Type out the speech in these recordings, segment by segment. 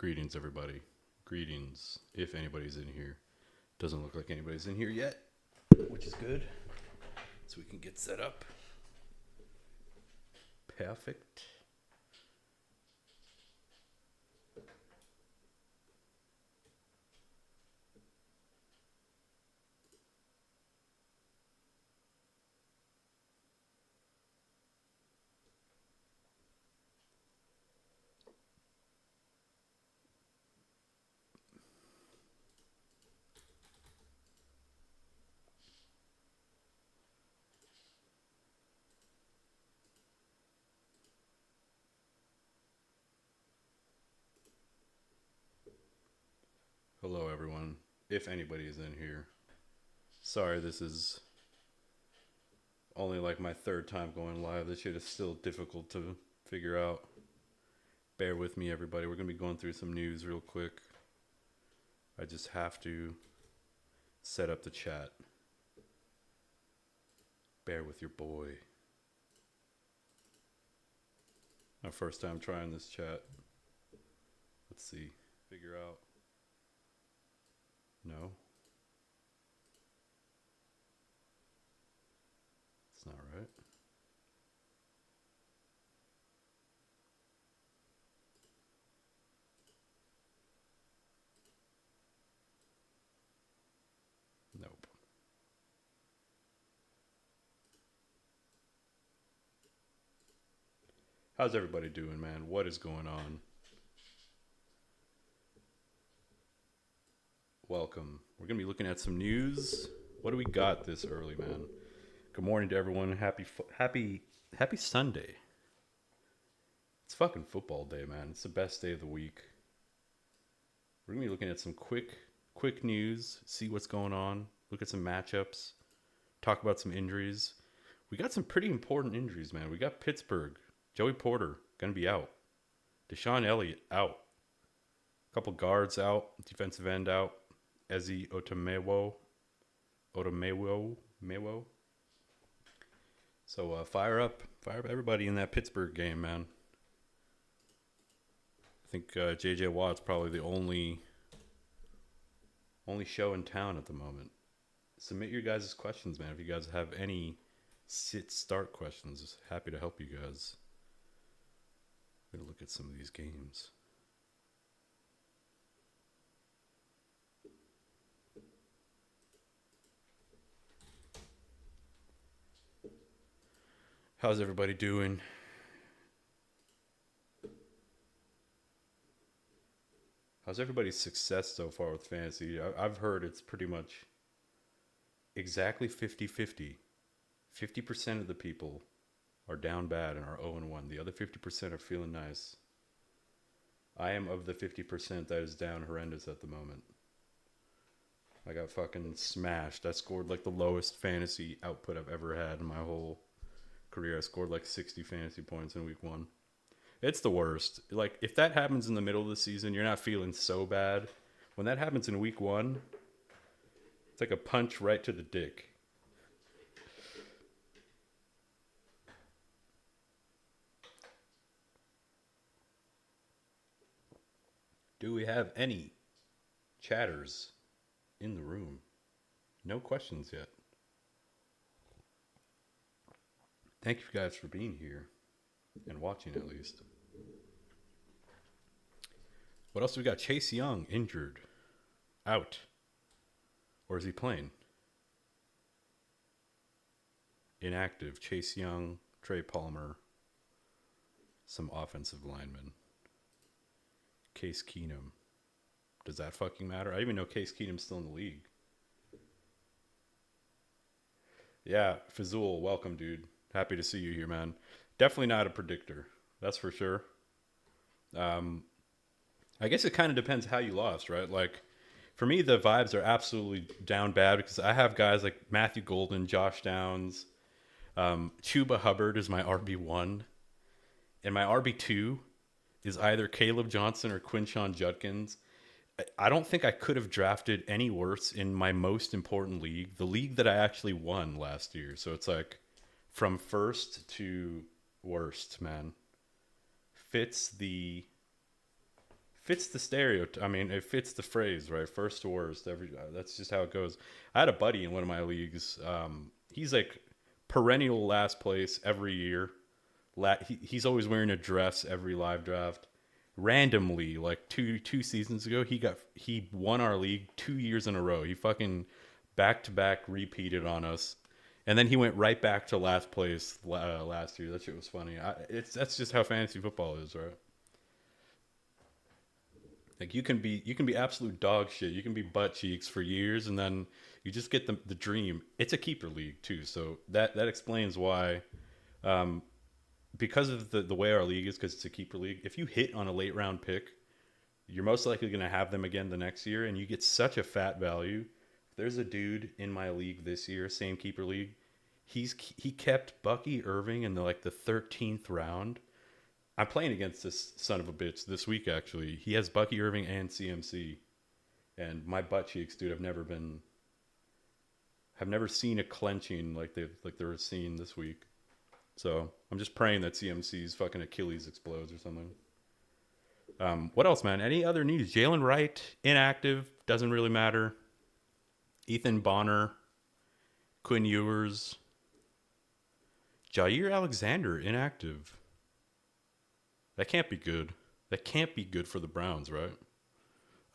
Greetings, everybody. Greetings, if anybody's in here. Doesn't look like anybody's in here yet, which is good. So we can get set up. Perfect. Hello, everyone. If anybody is in here. Sorry, this is only like my third time going live. This shit is still difficult to figure out. Bear with me, everybody. We're going to be going through some news real quick. I just have to set up the chat. Bear with your boy. My first time trying this chat. Let's see. Figure out. No. It's not right. Nope. How's everybody doing, man? What is going on? Welcome. We're going to be looking at some news. What do we got this early, man? Good morning to everyone. Happy Sunday. It's fucking football day, man. It's the best day of the week. We're going to be looking at some quick news, see what's going on, look at some matchups, talk about some injuries. We got some pretty important injuries, man. We got Pittsburgh. Joey Porter going to be out. Deshaun Elliott out. A couple guards out. Defensive end out. Ezi Otomewo. So fire up everybody in that Pittsburgh game, man. I think J.J. Watt's probably the only show in town at the moment. Submit your guys' questions, man. If you guys have any sit-start questions, happy to help you guys. I'm going to look at some of these games. How's everybody doing? How's everybody's success so far with fantasy? I've heard it's pretty much exactly 50-50. 50% of the people are down bad and are 0-1. The other 50% are feeling nice. I am of the 50% that is down horrendous at the moment. I got fucking smashed. I scored like the lowest fantasy output I've ever had in my whole career. I scored like 60 fantasy points in week 1. It's the worst. Like, if that happens in the middle of the season, you're not feeling so bad. When that happens in week 1, it's like a punch right to the dick. Do we have any chatters in the room? No questions yet. Thank you guys for being here and watching, at least. What else do we got? Chase Young injured, out, or is he playing? Inactive. Chase Young, Trey Palmer, some offensive linemen. Case Keenum. Does that fucking matter? I even know Case Keenum's still in the league. Yeah, Fazul, welcome, dude. Happy to see you here, man. Definitely not a predictor. That's for sure. I guess it kind of depends how you lost, right? Like, for me, the vibes are absolutely down bad because I have guys like Matthew Golden, Josh Downs. Chuba Hubbard is my RB1. And my RB2 is either Caleb Johnson or Quinshon Judkins. I don't think I could have drafted any worse in my most important league, the league that I actually won last year. So it's like from first to worst, man. Fits the fits the stereotype. I mean, it fits the phrase, right? First to worst. That's just how it goes. I had a buddy in one of my leagues. He's like perennial last place every year. He's always wearing a dress every live draft. Randomly, like two seasons ago, he won our league 2 years in a row. He fucking back to back repeated on us, and then he went right back to last place last year. That shit was funny. That's just how fantasy football is, right? Like you can be absolute dog shit. You can be butt cheeks for years, and then you just get the dream. It's a keeper league too, so that explains why. Um, because of the way our league is, because it's a keeper league. If you hit on a late round pick, you're most likely going to have them again the next year, and you get such a fat value. There's a dude in my league this year, same keeper league. He kept Bucky Irving in the 13th round. I'm playing against this son of a bitch this week. Actually, he has Bucky Irving and CMC, and my butt cheeks, dude. Have never seen a clenching they were seeing this week. So I'm just praying that CMC's fucking Achilles explodes or something. What else, man? Any other news? Jalen Wright inactive, doesn't really matter. Ethan Bonner, Quinn Ewers, Jair Alexander inactive. That can't be good. That can't be good for the Browns, right?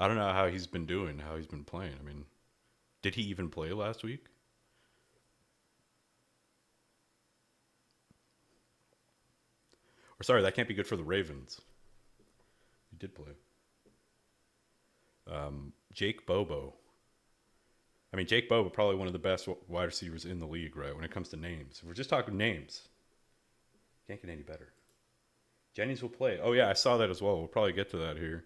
I don't know how he's been doing, how he's been playing. I mean, did he even play last week? Or sorry, that can't be good for the Ravens. He did play. Jake Bobo. I mean, Jake Bobo, probably one of the best wide receivers in the league, right? When it comes to names. If we're just talking names, can't get any better. Jennings will play. Oh, yeah, I saw that as well. We'll probably get to that here.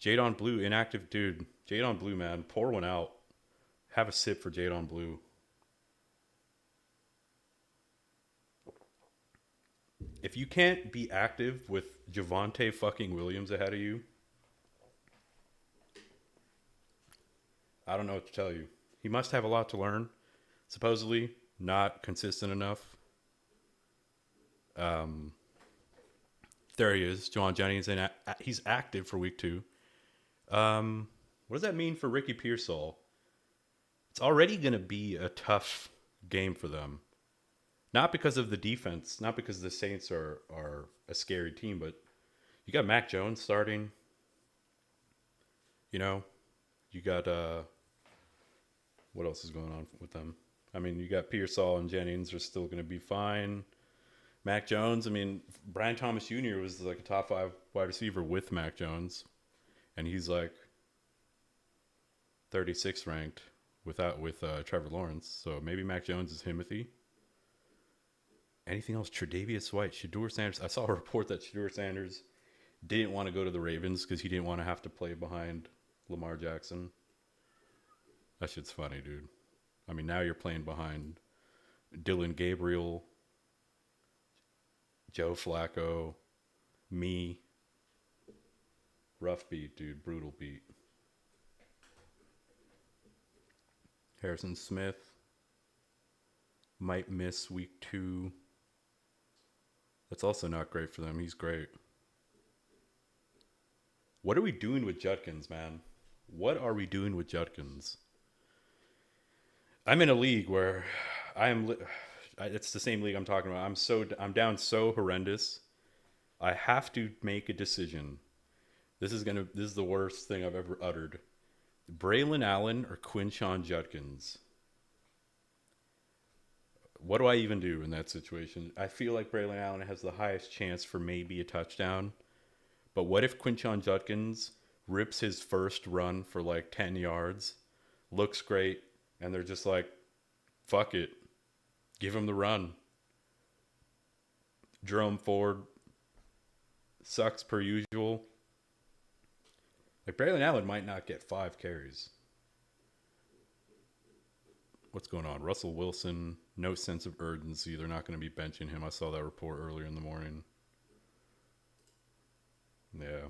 Jadon Blue, inactive dude. Jadon Blue, man, pour one out. Have a sip for Jadon Blue. If you can't be active with Javonte fucking Williams ahead of you, I don't know what to tell you. He must have a lot to learn. Supposedly not consistent enough. There he is, Juwan Jennings, and he's active for week 2. What does that mean for Ricky Pearsall? It's already going to be a tough game for them. Not because of the defense, not because the Saints are a scary team, but you got Mac Jones starting. You know, you got what else is going on with them? I mean, you got Pearsall and Jennings are still going to be fine. Mac Jones, I mean, Brian Thomas Jr. was like a top 5 wide receiver with Mac Jones, and he's like 36th ranked with Trevor Lawrence. So maybe Mac Jones is Himothy. Anything else? Tre'Davious White, Shedeur Sanders. I saw a report that Shedeur Sanders didn't want to go to the Ravens because he didn't want to have to play behind Lamar Jackson. That shit's funny, dude. I mean, now you're playing behind Dylan Gabriel, Joe Flacco, me. Rough beat, dude. Brutal beat. Harrison Smith might miss week 2. That's also not great for them. He's great. What are we doing with Judkins, man? What are we doing with Judkins? I'm in a league where it's the same league I'm talking about. I'm down so horrendous. I have to make a decision. This is the worst thing I've ever uttered. Braylon Allen or Quinshon Judkins? What do I even do in that situation? I feel like Braylon Allen has the highest chance for maybe a touchdown. But what if Quinshon Judkins rips his first run for like 10 yards, looks great, and they're just like, fuck it. Give him the run. Jerome Ford sucks per usual. Like, Braylon Allen might not get 5 carries. What's going on? Russell Wilson, no sense of urgency. They're not going to be benching him. I saw that report earlier in the morning. Yeah.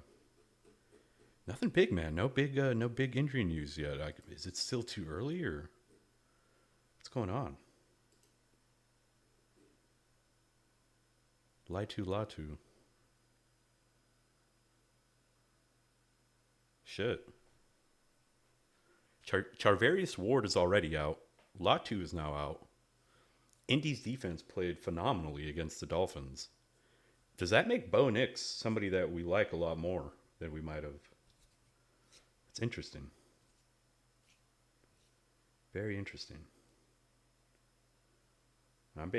Nothing big, man. No big injury news yet. Is it still too early, or what's going on? Latu. shit. Charvarius Ward is already out. Latu is now out. Indy's defense played phenomenally against the Dolphins. Does that make Bo Nix somebody that we like a lot more than we might have? It's interesting. Very interesting. I'm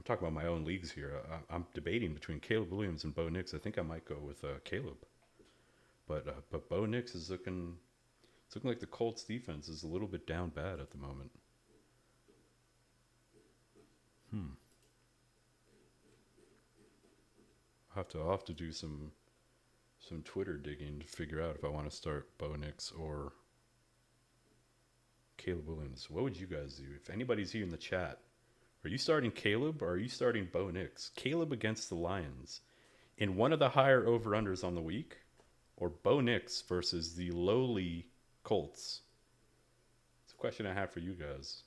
talking about my own leagues here. I'm debating between Caleb Williams and Bo Nix. I think I might go with Caleb. But Bo Nix is looking. It's looking like the Colts defense is a little bit down bad at the moment. I'll have to do some Twitter digging to figure out if I want to start Bo Nix or Caleb Williams. What would you guys do? If anybody's here in the chat, are you starting Caleb or are you starting Bo Nix? Caleb against the Lions in one of the higher over-unders on the week, or Bo Nix versus the lowly Colts? It's a question I have for you guys.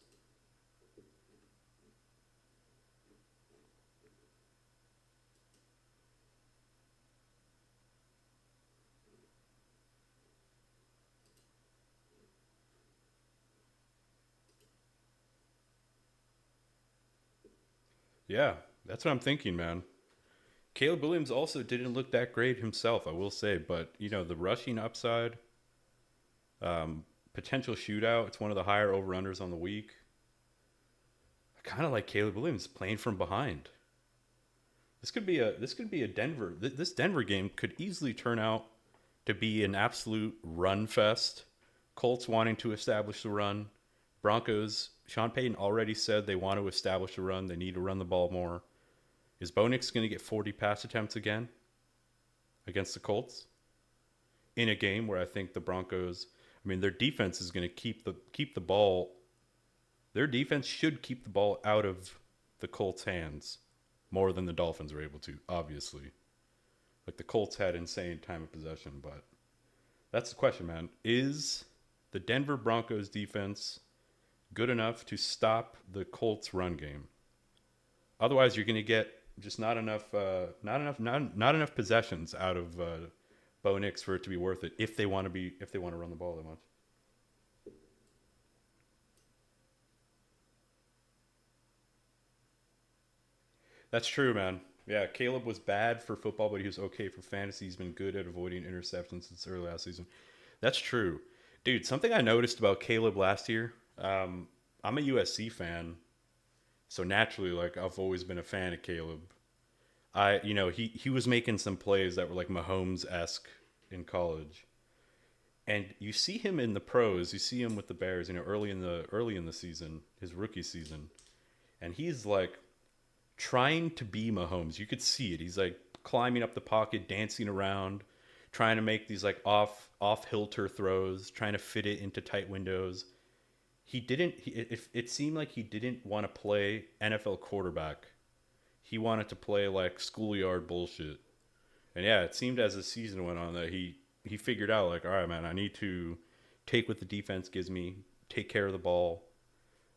Yeah, that's what I'm thinking, man. Caleb Williams also didn't look that great himself, I will say, but the rushing upside, potential shootout. It's one of the higher over/unders on the week. I kind of like Caleb Williams playing from behind. This could be a Denver. This Denver game could easily turn out to be an absolute run fest. Colts wanting to establish the run. Broncos, Sean Payton already said they want to establish a run. They need to run the ball more. Is Bo Nix going to get 40 pass attempts again against the Colts in a game where I think the Broncos, their defense is going to keep the ball. Their defense should keep the ball out of the Colts' hands more than the Dolphins were able to, obviously. Like the Colts had insane time of possession, but that's the question, man. Is the Denver Broncos defense good enough to stop the Colts run game? Otherwise, you're going to get just not enough possessions out of Bo Nix for it to be worth it if they want to run the ball that much. That's true, man. Yeah, Caleb was bad for football, but he was okay for fantasy. He's been good at avoiding interceptions since early last season. That's true. Dude, something I noticed about Caleb last year, I'm a USC fan, so naturally, like, I've always been a fan of Caleb. He was making some plays that were like Mahomes-esque in college. And you see him in the pros, you see him with the Bears, early in the season, his rookie season. And he's like trying to be Mahomes. You could see it. He's like climbing up the pocket, dancing around, trying to make these like off hilter throws, trying to fit it into tight windows. It seemed like he didn't want to play NFL quarterback. He wanted to play like schoolyard bullshit. And yeah, it seemed as the season went on that he figured out like, all right, man, I need to take what the defense gives me, take care of the ball.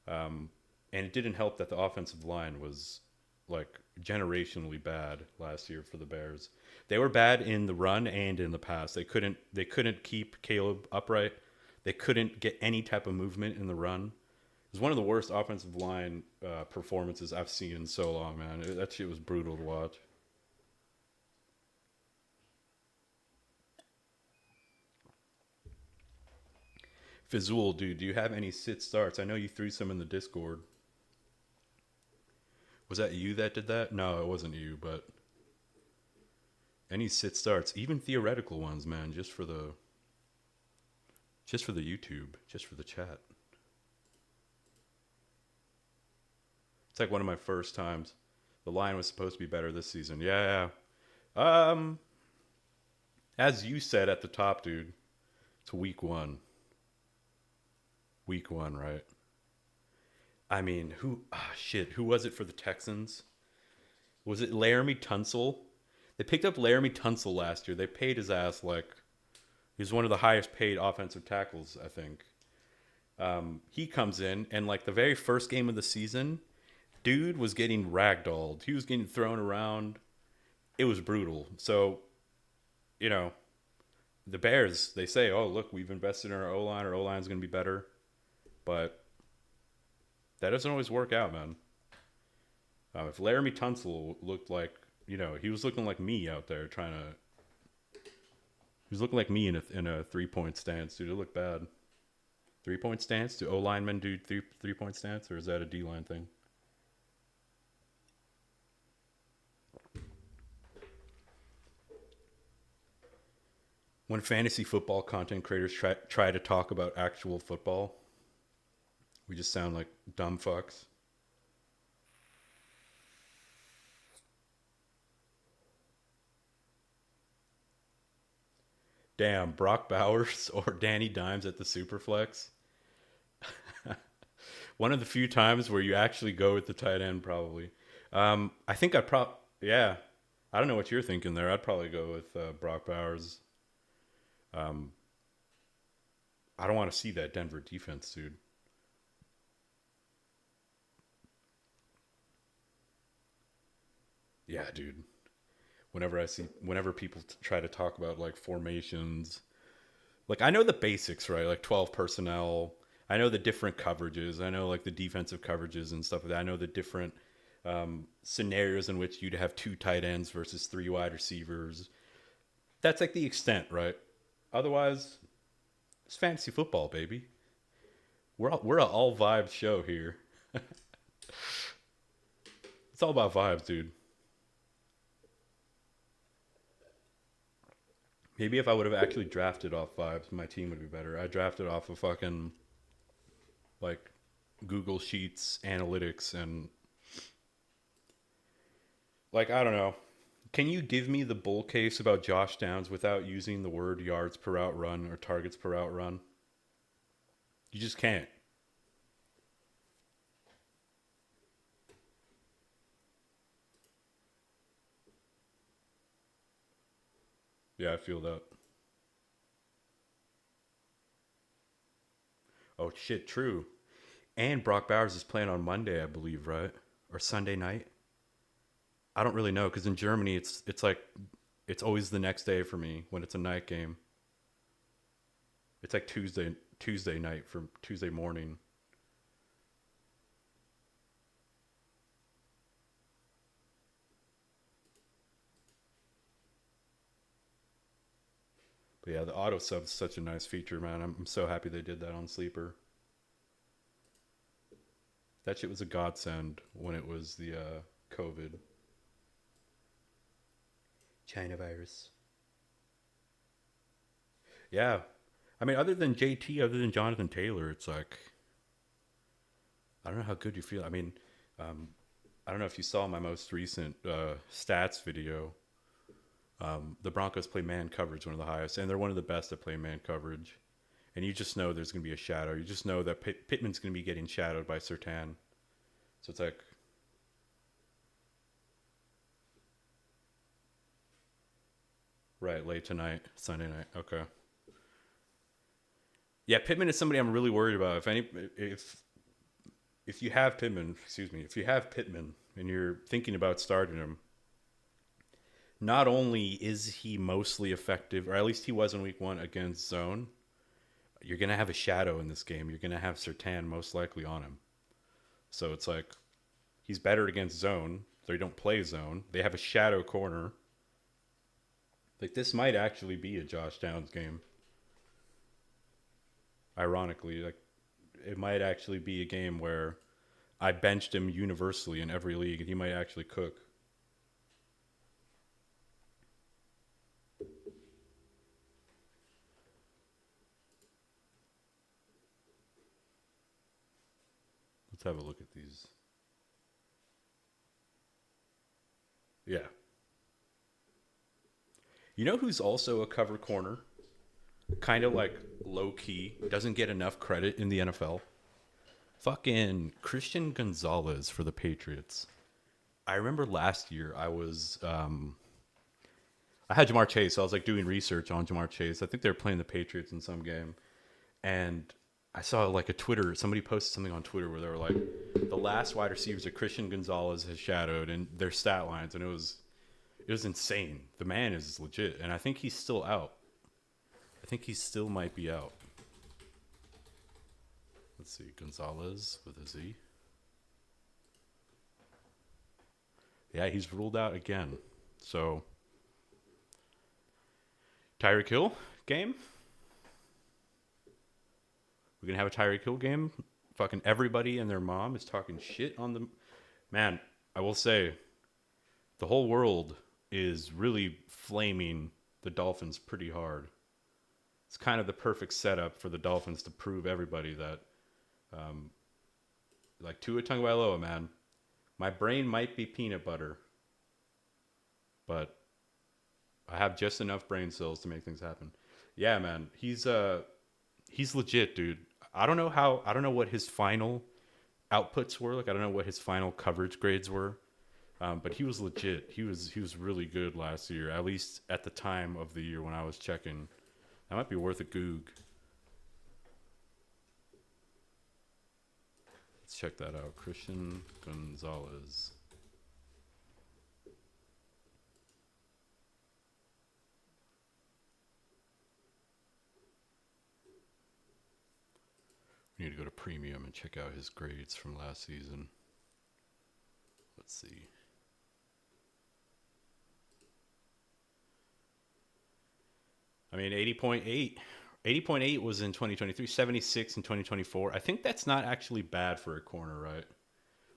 And it didn't help that the offensive line was like generationally bad last year for the Bears. They were bad in the run and in the pass. They couldn't keep Caleb upright. They couldn't get any type of movement in the run. It was one of the worst offensive line performances I've seen in so long, man. That shit was brutal to watch. Fizul, dude, do you have any sit starts? I know you threw some in the Discord. Was that you that did that? No, it wasn't you, but any sit starts, even theoretical ones, man, just for the YouTube, just for the chat. It's like one of my first times. The line was supposed to be better this season. Yeah. As you said at the top, dude, it's week one. Week one, right? Who was it for the Texans? Was it Laramie Tunsil? They picked up Laramie Tunsil last year. They paid his ass like he's one of the highest paid offensive tackles, I think. He comes in and like the very first game of the season, dude was getting ragdolled. He was getting thrown around. It was brutal. So, the Bears, they say, oh, look, we've invested in our O-line. Our O-line's going to be better. But that doesn't always work out, man. If Laramie Tunsil looked like, he was looking like me out there trying to. He was looking like me in a 3-point stance, dude. It looked bad. 3-point stance? Do O linemen do 3-point stance, or is that a D line thing? When fantasy football content creators try to talk about actual football, we just sound like dumb fucks. Damn, Brock Bowers or Danny Dimes at the Superflex. One of the few times where you actually go with the tight end, probably. I think yeah. I don't know what you're thinking there. I'd probably go with Brock Bowers. I don't want to see that Denver defense, dude. Yeah, dude. Whenever people try to talk about like formations, like I know the basics, right? Like 12 personnel. I know the different coverages. I know like the defensive coverages and stuff like that. I know the different scenarios in which you'd have 2 tight ends versus 3 wide receivers. That's like the extent, right? Otherwise, it's fantasy football, baby. We're an all vibes show here. It's all about vibes, dude. Maybe if I would have actually drafted off vibes, my team would be better. I drafted off of fucking like Google Sheets analytics and like I don't know. Can you give me the bull case about Josh Downs without using the word yards per route run or targets per route run? You just can't. Yeah, I feel that. Oh shit, true. And Brock Bowers is playing on Monday, I believe, right? Or Sunday night? I don't really know because in Germany it's like it's always the next day for me when it's a night game. It's like Tuesday night from Tuesday morning. But yeah, the auto sub is such a nice feature, man. I'm so happy they did that on Sleeper. That shit was a godsend when it was the COVID. China virus. Yeah. I mean, other than JT, other than Jonathan Taylor, it's like, I don't know how good you feel. I mean, um, I don't know if you saw my most recent stats video. The Broncos play man coverage, one of the highest, and they're one of the best at playing man coverage. And you just know there's going to be a shadow. You just know that Pittman's going to be getting shadowed by Surtain. So it's like, right, late tonight, Sunday night. Okay. Yeah, Pittman is somebody I'm really worried about. If you have Pittman, excuse me, if you have Pittman and you're thinking about starting him, not only is he mostly effective, or at least he was in week 1 against zone, you're going to have a shadow in this game. You're going to have Surtain most likely on him. So it's like he's better against zone. They don't play zone. They have a shadow corner. Like this might actually be a Josh Downs game. Ironically, like it might actually be a game where I benched him universally in every league and he might actually cook. Let's have a look at these. Yeah. You know who's also a cover corner? Kind of like low key, doesn't get enough credit in the NFL? Fucking Christian Gonzalez for the Patriots. I remember last year I had Jamar Chase, so I was like doing research on Jamar Chase. I think they were playing the Patriots in some game. And I saw like somebody posted something on Twitter where they were like, the last wide receivers that Christian Gonzalez has shadowed and their stat lines, and it was insane. The man is legit, and I think he's still out. I think he still might be out. Let's see, Gonzalez with a Z. Yeah, he's ruled out again. So, Tyreek Hill game? We're going to have a Tyreek Hill game? Fucking everybody and their mom is talking shit on the... Man, I will say, the whole world is really flaming the Dolphins pretty hard. It's kind of the perfect setup for the Dolphins to prove everybody that, like Tua Tagovailoa, man, my brain might be peanut butter, but I have just enough brain cells to make things happen. Yeah, man, he's legit, dude. I don't know what his final outputs were. Like, I don't know what his final coverage grades were. But he was legit. He was really good last year, at least at the time of the year when I was checking. That might be worth a goog. Let's check that out. Christian Gonzalez. We need to go to premium and check out his grades from last season. Let's see. I mean, 80.8. 80.8 was in 2023, 76 in 2024. I think that's not actually bad for a corner, right?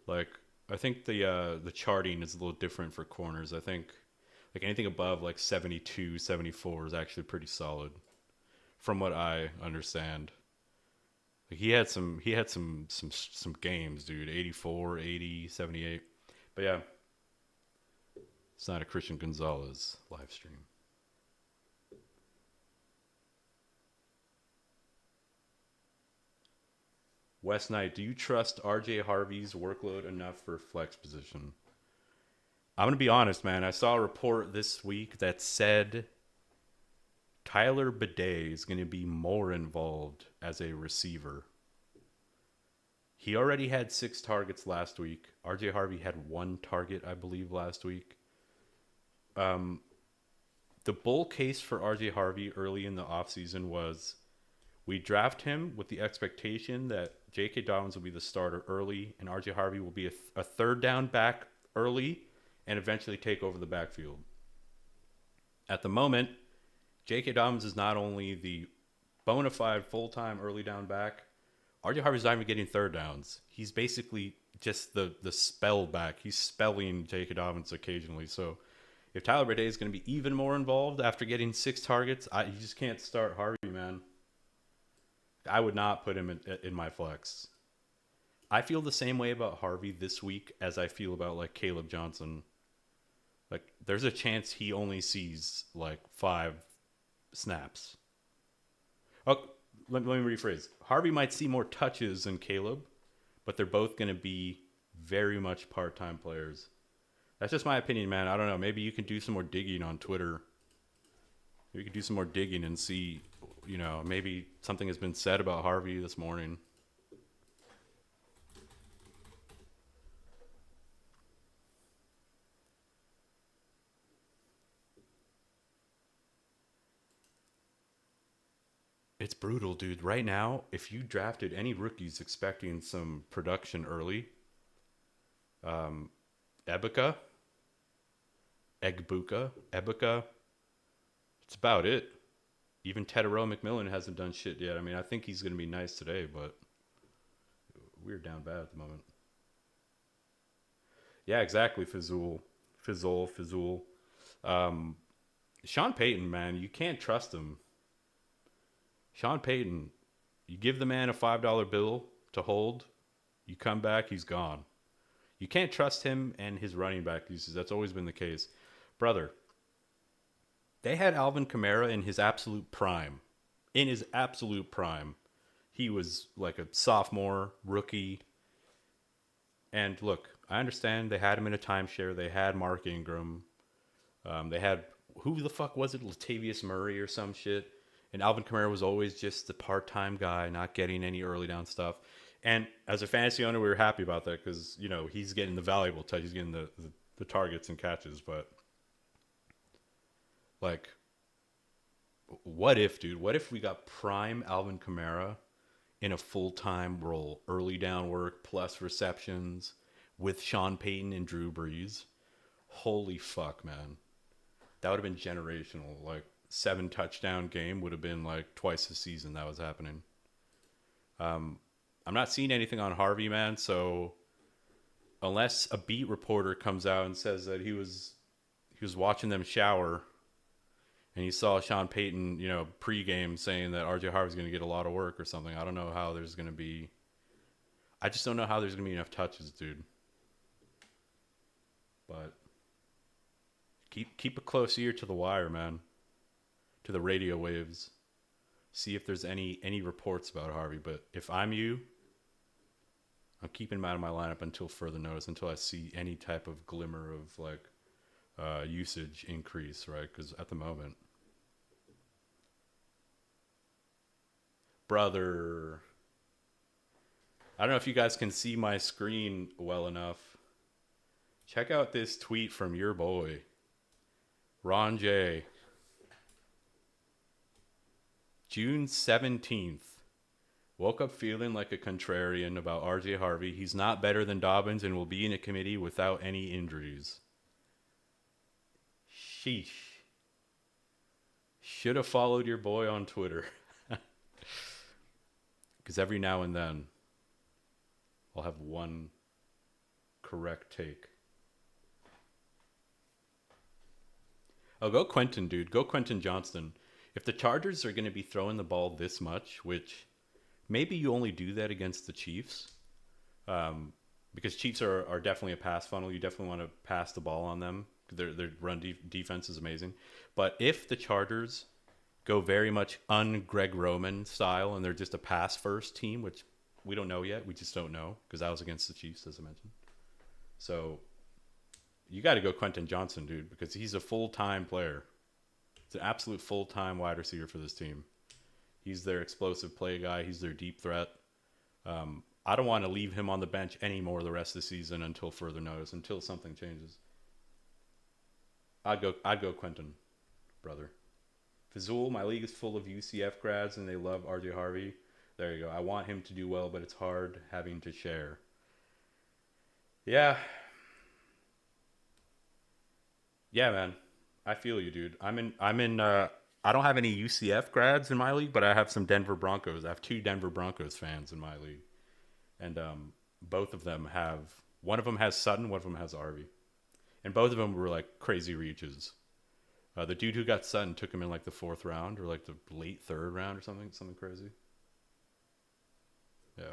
Like, I think the charting is a little different for corners. I think like anything above like 72, 74 is actually pretty solid from what I understand. Like he had some games, dude. 84, 80, 78. But yeah, it's not a Christian Gonzalez live stream. West Knight, do you trust RJ Harvey's workload enough for flex position? I'm going to be honest, man. I saw a report this week that said Tyler Bidet is going to be more involved as a receiver. He already had 6 targets last week. RJ Harvey had 1 target, I believe, last week. The bull case for RJ Harvey early in the offseason was we draft him with the expectation that J.K. Dobbins will be the starter early and RJ Harvey will be a third down back early and eventually take over the backfield. At the moment, J.K. Dobbins is not only the bona fide full-time early down back, RJ Harvey's not even getting third downs. He's basically just the spell back. He's spelling J.K. Dobbins occasionally. So if Tyler Bidet is going to be even more involved after getting 6 targets, you just can't start Harvey, man. I would not put him in my flex. I feel the same way about Harvey this week as I feel about like Caleb Johnson. Like there's a chance he only sees like 5 snaps. Oh, let me rephrase. Harvey might see more touches than Caleb, but they're both going to be very much part-time players. That's just my opinion, man. I don't know. Maybe you can do some more digging on Twitter. Maybe you can do some more digging and see, you know, maybe something has been said about Harvey this morning. It's brutal, dude. Right now, if you drafted any rookies expecting some production early, Ebuka, it's about it. Even Tedero McMillan hasn't done shit yet. I mean, I think he's going to be nice today, but we're down bad at the moment. Yeah, exactly, Fizzle. Sean Payton, man, you can't trust him. Sean Payton, you give the man a $5 bill to hold, you come back, he's gone. You can't trust him and his running back uses. That's always been the case. Brother, they had Alvin Kamara in his absolute prime. In his absolute prime. He was like a sophomore, rookie. And look, I understand they had him in a timeshare. They had Mark Ingram. They had, who the fuck was it? Latavius Murray or some shit. And Alvin Kamara was always just the part-time guy, not getting any early down stuff. And as a fantasy owner, we were happy about that because, you know, he's getting the valuable touch. He's getting the targets and catches. But, like, What if, dude? What if we got prime Alvin Kamara in a full-time role, early down work plus receptions with Sean Payton and Drew Brees? Holy fuck, man. That would have been generational. Like 7 touchdown game would have been like twice the season that was happening. I'm not seeing anything on Harvey, man. So unless a beat reporter comes out and says that he was watching them shower and he saw Sean Payton, pregame saying that RJ Harvey's going to get a lot of work or something. I don't know how there's going to be. I just don't know how there's going to be enough touches, dude. But keep a close ear to the wire, man. To the radio waves. See if there's any reports about Harvey. But if I'm you, I'm keeping him out of my lineup until further notice, until I see any type of glimmer of like usage increase, right? Because at the moment, brother, I don't know if you guys can see my screen well enough. Check out this tweet from your boy, Ron J. June 17th. Woke up feeling like a contrarian about RJ Harvey. He's not better than Dobbins and will be in a committee without any injuries. Sheesh. Should have followed your boy on Twitter. Because every now and then, I'll have one correct take. Oh, go Quentin, dude. Go Quentin Johnston. If the Chargers are going to be throwing the ball this much, which maybe you only do that against the Chiefs, because Chiefs are definitely a pass funnel. You definitely want to pass the ball on them. Their run defense is amazing. But if the Chargers go very much un-Greg Roman style and they're just a pass-first team, which we don't know yet. We just don't know because that was against the Chiefs, as I mentioned. So you got to go Quentin Johnson, dude, because he's a full-time player. He's an absolute full-time wide receiver for this team. He's their explosive play guy. He's their deep threat. I don't want to leave him on the bench anymore the rest of the season until further notice, until something changes. I'd go Quentin, brother. Fazul, my league is full of UCF grads and they love RJ Harvey. There you go. I want him to do well, but it's hard having to share. Yeah. Yeah, man. I feel you, dude. I don't have any UCF grads in my league, but I have some Denver Broncos. I have 2 Denver Broncos fans in my league. And both of them one of them has Sutton, one of them has Harvey. And both of them were like crazy reaches. The dude who got Sutton took him in like the 4th round or like the late 3rd round or something crazy. Yeah.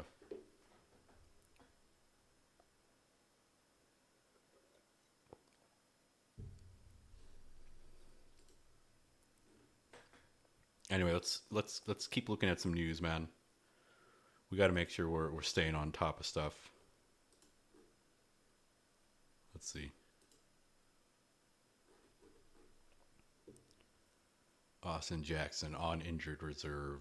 Anyway, let's keep looking at some news, man. We got to make sure we're staying on top of stuff. Let's see. Austin Jackson on injured reserve.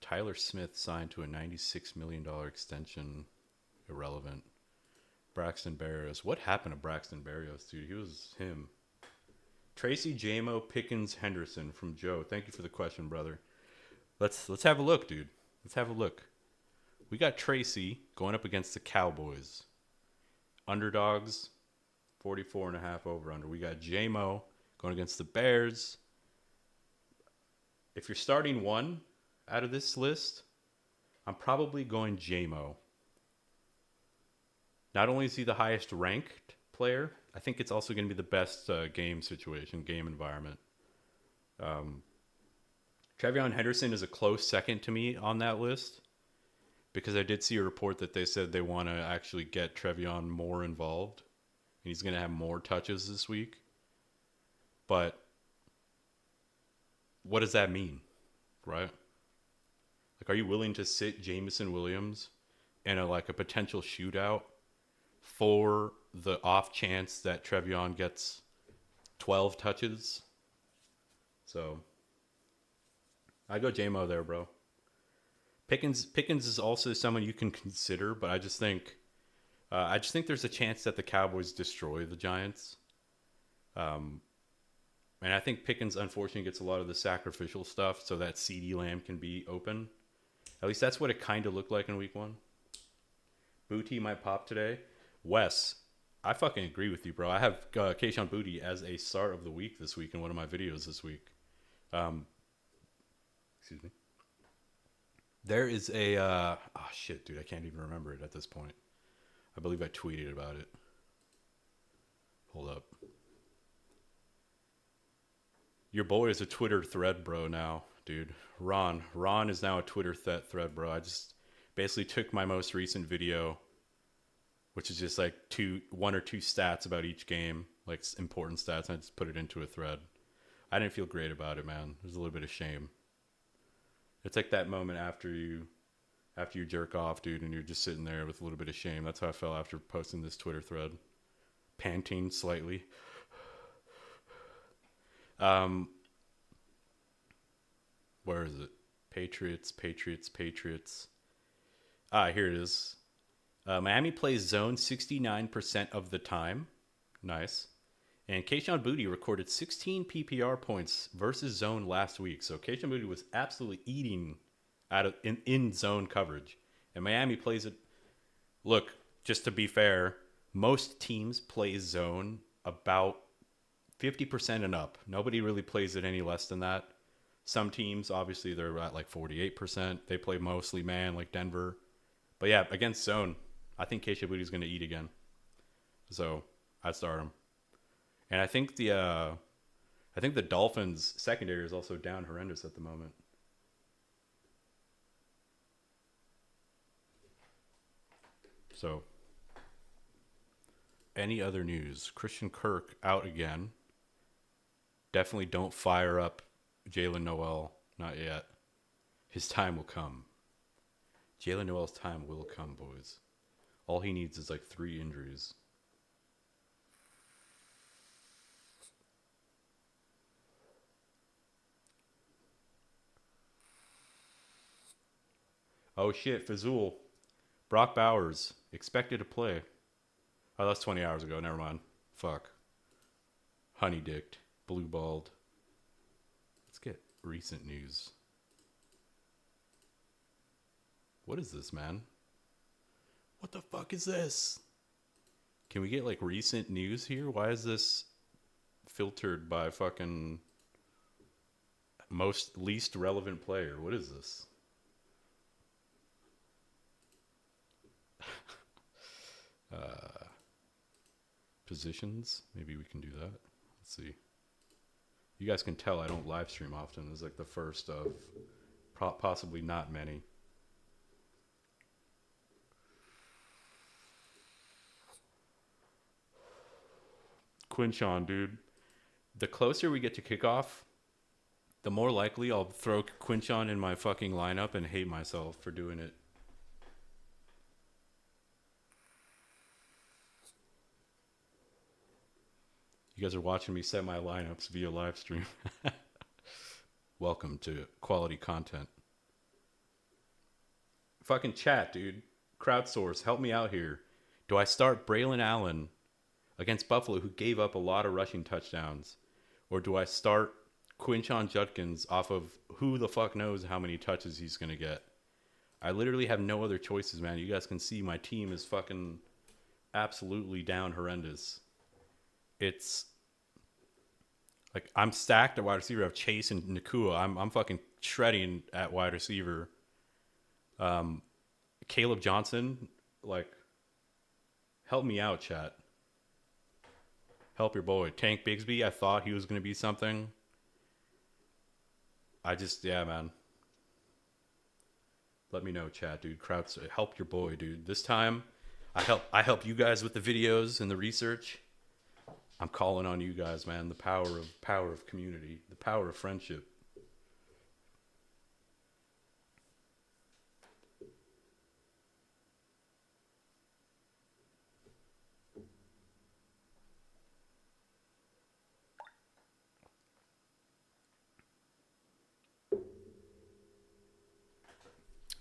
Tyler Smith signed to a $96 million extension. Irrelevant. Braxton Berrios. What happened to Braxton Berrios, dude? He was him. Tracy Jamo Pickens Henderson from Joe. Thank you for the question, brother. Let's have a look, dude. Let's have a look. We got Tracy going up against the Cowboys. Underdogs, 44.5 over under. We got Jamo going against the Bears. If you're starting one out of this list, I'm probably going Jamo. Not only is he the highest ranked player, I think it's also going to be the best game situation, game environment. Trevion Henderson is a close second to me on that list because I did see a report that they said they want to actually get Trevion more involved. And he's going to have more touches this week. But what does that mean, right? Like, are you willing to sit Jameson Williams in a potential shootout for the off chance that Trevion gets 12 touches? So I go J-Mo there, bro. Pickens is also someone you can consider, but I just think there's a chance that the Cowboys destroy the Giants. And I think Pickens unfortunately gets a lot of the sacrificial stuff so that CeeDee Lamb can be open. At least that's what it kind of looked like in week 1. Booty might pop today. Wes, I fucking agree with you, bro. I have Kayshon Boutte as a start of the week this week in one of my videos this week. Excuse me. There is a... oh, shit, dude. I can't even remember it at this point. I believe I tweeted about it. Hold up. Your boy is a Twitter thread bro now, dude. Ron is now a Twitter thread bro. I just basically took my most recent video, which is just like 1 or 2 stats about each game, like important stats, and I just put it into a thread. I didn't feel great about it, man. There's a little bit of shame. It's like that moment after you jerk off, dude, and you're just sitting there with a little bit of shame. That's how I felt after posting this Twitter thread. Panting slightly. Where is it? Patriots. Here it is. Miami plays zone 69% of the time. Nice. And Kayshon Boutte recorded 16 PPR points versus zone last week. So Kayshon Boutte was absolutely eating out of in zone coverage. And Miami plays it. Look, just to be fair, most teams play zone about 50% and up. Nobody really plays it any less than that. Some teams, obviously, they're at like 48%. They play mostly man, like Denver. But yeah, against zone, I think Kayshon Boutte is going to eat again. So I'd start him. And I think the Dolphins secondary is also down horrendous at the moment. So, any other news? Christian Kirk out again. Definitely don't fire up Jalen Noel. Not yet. His time will come. Jalen Noel's time will come, boys. All he needs is like 3 injuries. Oh shit, Fazul. Brock Bowers, expected to play. Oh, that's 20 hours ago. Never mind. Fuck. Honey-dicked. Blue-balled. Let's get recent news. What is this, man? What the fuck is this? Can we get, like, recent news here? Why is this filtered by fucking least relevant player? What is this? Positions. Maybe we can do that. Let's see. You guys can tell I don't live stream often. This is like the first of possibly not many. Quinshon, dude. The closer we get to kickoff, the more likely I'll throw Quinshon in my fucking lineup and hate myself for doing it. You guys are watching me set my lineups via live stream. Welcome to quality content. Fucking chat, dude. Crowdsource, help me out here. Do I start Braylon Allen against Buffalo, who gave up a lot of rushing touchdowns? Or do I start Quinshon Judkins off of who the fuck knows how many touches he's going to get? I literally have no other choices, man. You guys can see my team is fucking absolutely down horrendous. It's like I'm stacked at wide receiver. I have Chase and Nakua. I'm fucking shredding at wide receiver. Caleb Johnson, like, help me out, chat. Help your boy. Tank Bigsby, I thought he was going to be something. Yeah, man. Let me know, chat, dude. Crowds, help your boy, dude. This time, I help you guys with the videos and the research. I'm calling on you guys, man. The power of community, the power of friendship.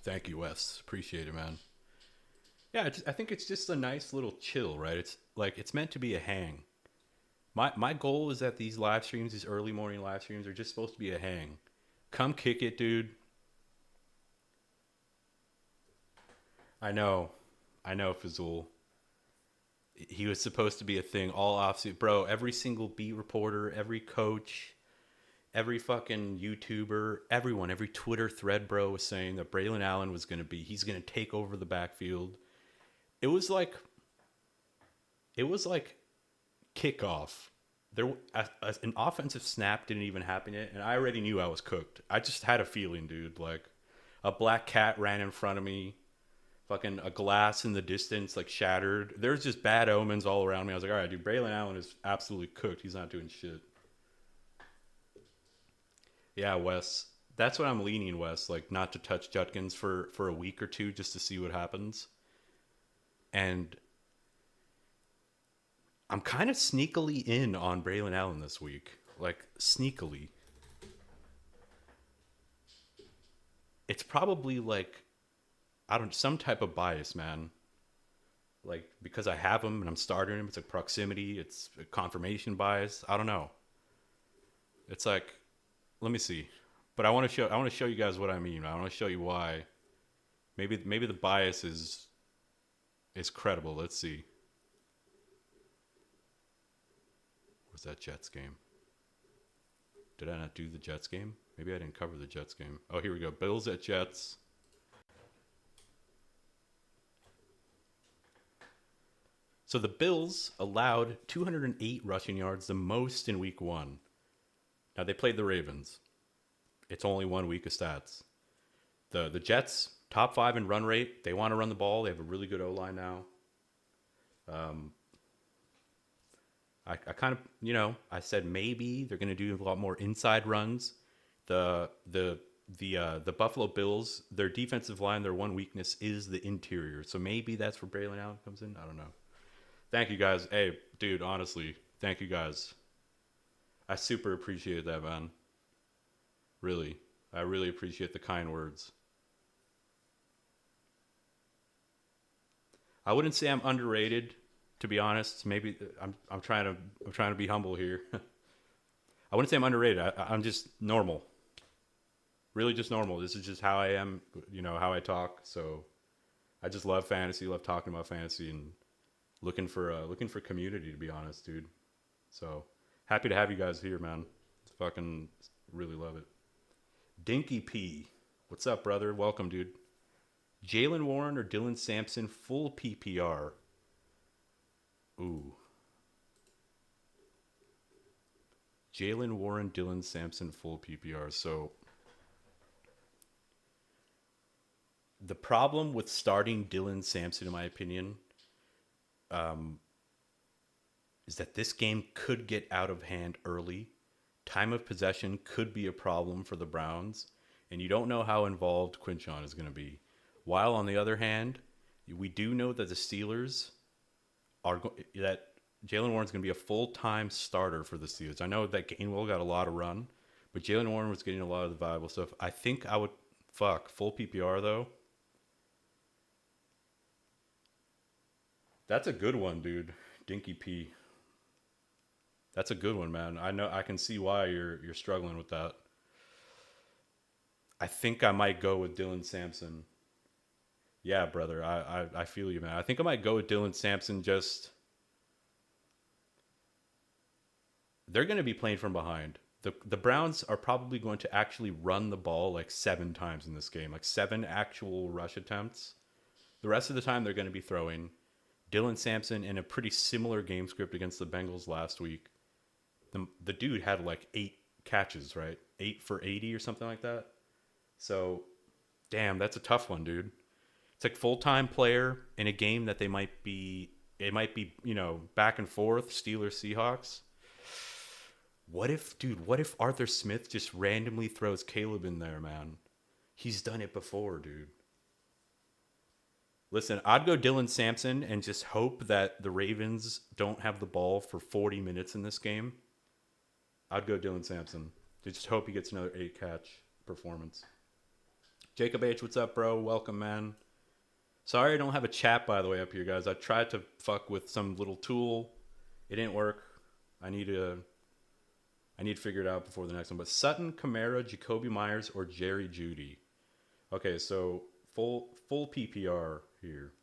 Thank you, Wes. Appreciate it, man. Yeah, I think it's just a nice little chill, right? It's like it's meant to be a hang. My goal is that these live streams, these early morning live streams, are just supposed to be a hang. Come kick it, dude. I know, I know, Fazul. He was supposed to be a thing all offseason, bro. Every single beat reporter, every coach, every fucking YouTuber, everyone, every Twitter thread, bro, was saying that Braylon Allen was gonna be. He's gonna take over the backfield. It was like, it was like kickoff. An offensive snap didn't even happen yet, and I already knew I was cooked. I just had a feeling, dude. Like a black cat ran in front of me. Fucking a glass in the distance like shattered. There's just bad omens all around me. I was like, all right, dude, Braylon Allen is absolutely cooked. He's not doing shit. Yeah, Wes. That's what I'm leaning, Wes. Like not to touch Judkins for a week or two just to see what happens. And I'm kind of sneakily in on Braylon Allen this week. Like sneakily. It's probably like I don't some type of bias, man. Like because I have him and I'm starting him. It's a proximity. It's a confirmation bias. I don't know. It's like let me see. But I want to show you guys what I mean. I want to show you why. Maybe the bias is credible. Let's see. Was that Jets game? Did I not do the Jets game? Maybe I didn't cover the Jets game. Oh, here we go. Bills at Jets. So the Bills allowed 208 rushing yards, the most in week one. Now they played the Ravens. It's only 1 week of stats. The Jets, top 5 in run rate. They want to run the ball. They have a really good O-line now. I kind of, I said maybe they're going to do a lot more inside runs. The Buffalo Bills, their defensive line, their one weakness is the interior. So maybe that's where Braylon Allen comes in. I don't know. Thank you guys. Hey, dude, honestly, thank you guys. I super appreciate that, man. Really. I really appreciate the kind words. I wouldn't say I'm underrated, to be honest. Maybe I'm trying to be humble here. I wouldn't say I'm underrated. I'm just normal. Really just normal. This is just how I am, how I talk. So I just love fantasy, love talking about fantasy and looking for community, to be honest, dude. So happy to have you guys here, man. Fucking really love it. Dinky P. What's up, brother? Welcome, dude. Jalen Warren or Dylan Sampson, full PPR. Ooh. Jalen Warren, Dylan Sampson, full PPR. So the problem with starting Dylan Sampson, in my opinion, is that this game could get out of hand early. Time of possession could be a problem for the Browns, and you don't know how involved Quinchon is going to be. While on the other hand, we do know that the Steelers that Jalen Warren's going to be a full-time starter for the Steelers. I know that Gainwell got a lot of run, but Jalen Warren was getting a lot of the valuable stuff. I think I would full PPR though. That's a good one, dude. Dinky P. That's a good one, man. I know I can see why you're struggling with that. I think I might go with Dylan Sampson. Yeah, brother. I feel you, man. I think I might go with Dylan Sampson. Just they're going to be playing from behind. The Browns are probably going to actually run the ball like 7 times in this game, like 7 actual rush attempts. The rest of the time they're going to be throwing. Dylan Sampson in a pretty similar game script against the Bengals last week. The dude had like 8 catches, right? 8 for 80 or something like that. So, damn, that's a tough one, dude. It's like full-time player in a game that it might be, back and forth, Steelers, Seahawks. What if Arthur Smith just randomly throws Caleb in there, man? He's done it before, dude. Listen, I'd go Dylan Sampson and just hope that the Ravens don't have the ball for 40 minutes in this game. I'd go Dylan Sampson. Just hope he gets another 8-catch performance. Jacob H, what's up, bro? Welcome, man. Sorry I don't have a chat, by the way, up here, guys. I tried to fuck with some little tool. It didn't work. I need to figure it out before the next one. But Sutton, Kamara, Jacoby Myers, or Jerry Jeudy. Okay, so full PPR here.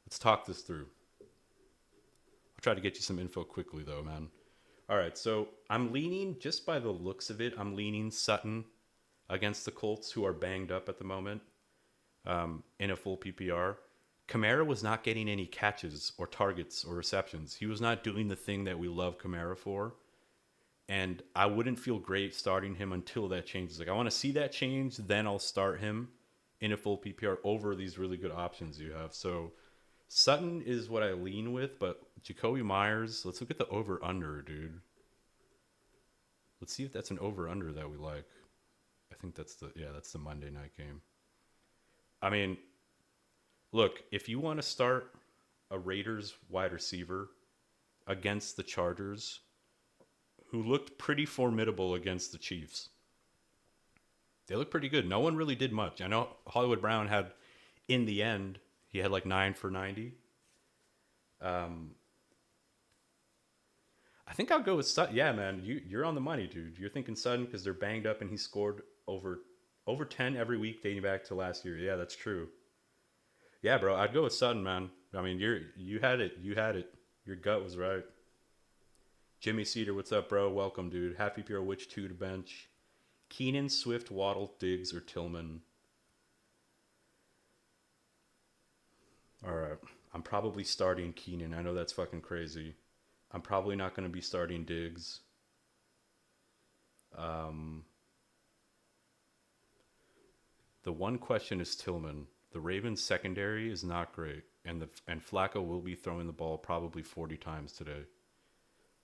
Let's talk this through. I'll try to get you some info quickly though, man. All right, so I'm leaning, just by the looks of it, I'm leaning Sutton against the Colts, who are banged up at the moment, in a full PPR. Kamara was not getting any catches or targets or receptions. He was not doing the thing that we love Kamara for. And I wouldn't feel great starting him until that changes. Like, I want to see that change, then I'll start him in a full PPR over these really good options you have. So Sutton is what I lean with, but Jacoby Myers, let's look at the over-under, dude. Let's see if that's an over-under that we like. I think that's the Monday night game. I mean, look, if you want to start a Raiders wide receiver against the Chargers, who looked pretty formidable against the Chiefs. They looked pretty good. No one really did much. I know Hollywood Brown had, in the end, he had like 9 for 90. I think I'll go with Sutton. Yeah, man, you're on the money, dude. You're thinking Sutton because they're banged up and he scored over 10 every week dating back to last year. Yeah, that's true. Yeah, bro, I'd go with Sutton, man. I mean, you had it. Your gut was right. Jimmy Cedar, what's up, bro? Welcome, dude. Happy Pure, which 2 to bench? Keenan, Swift, Waddle, Diggs, or Tillman? All right. I'm probably starting Keenan. I know that's fucking crazy. I'm probably not going to be starting Diggs. The one question is Tillman. The Ravens secondary is not great, and Flacco will be throwing the ball probably 40 times today.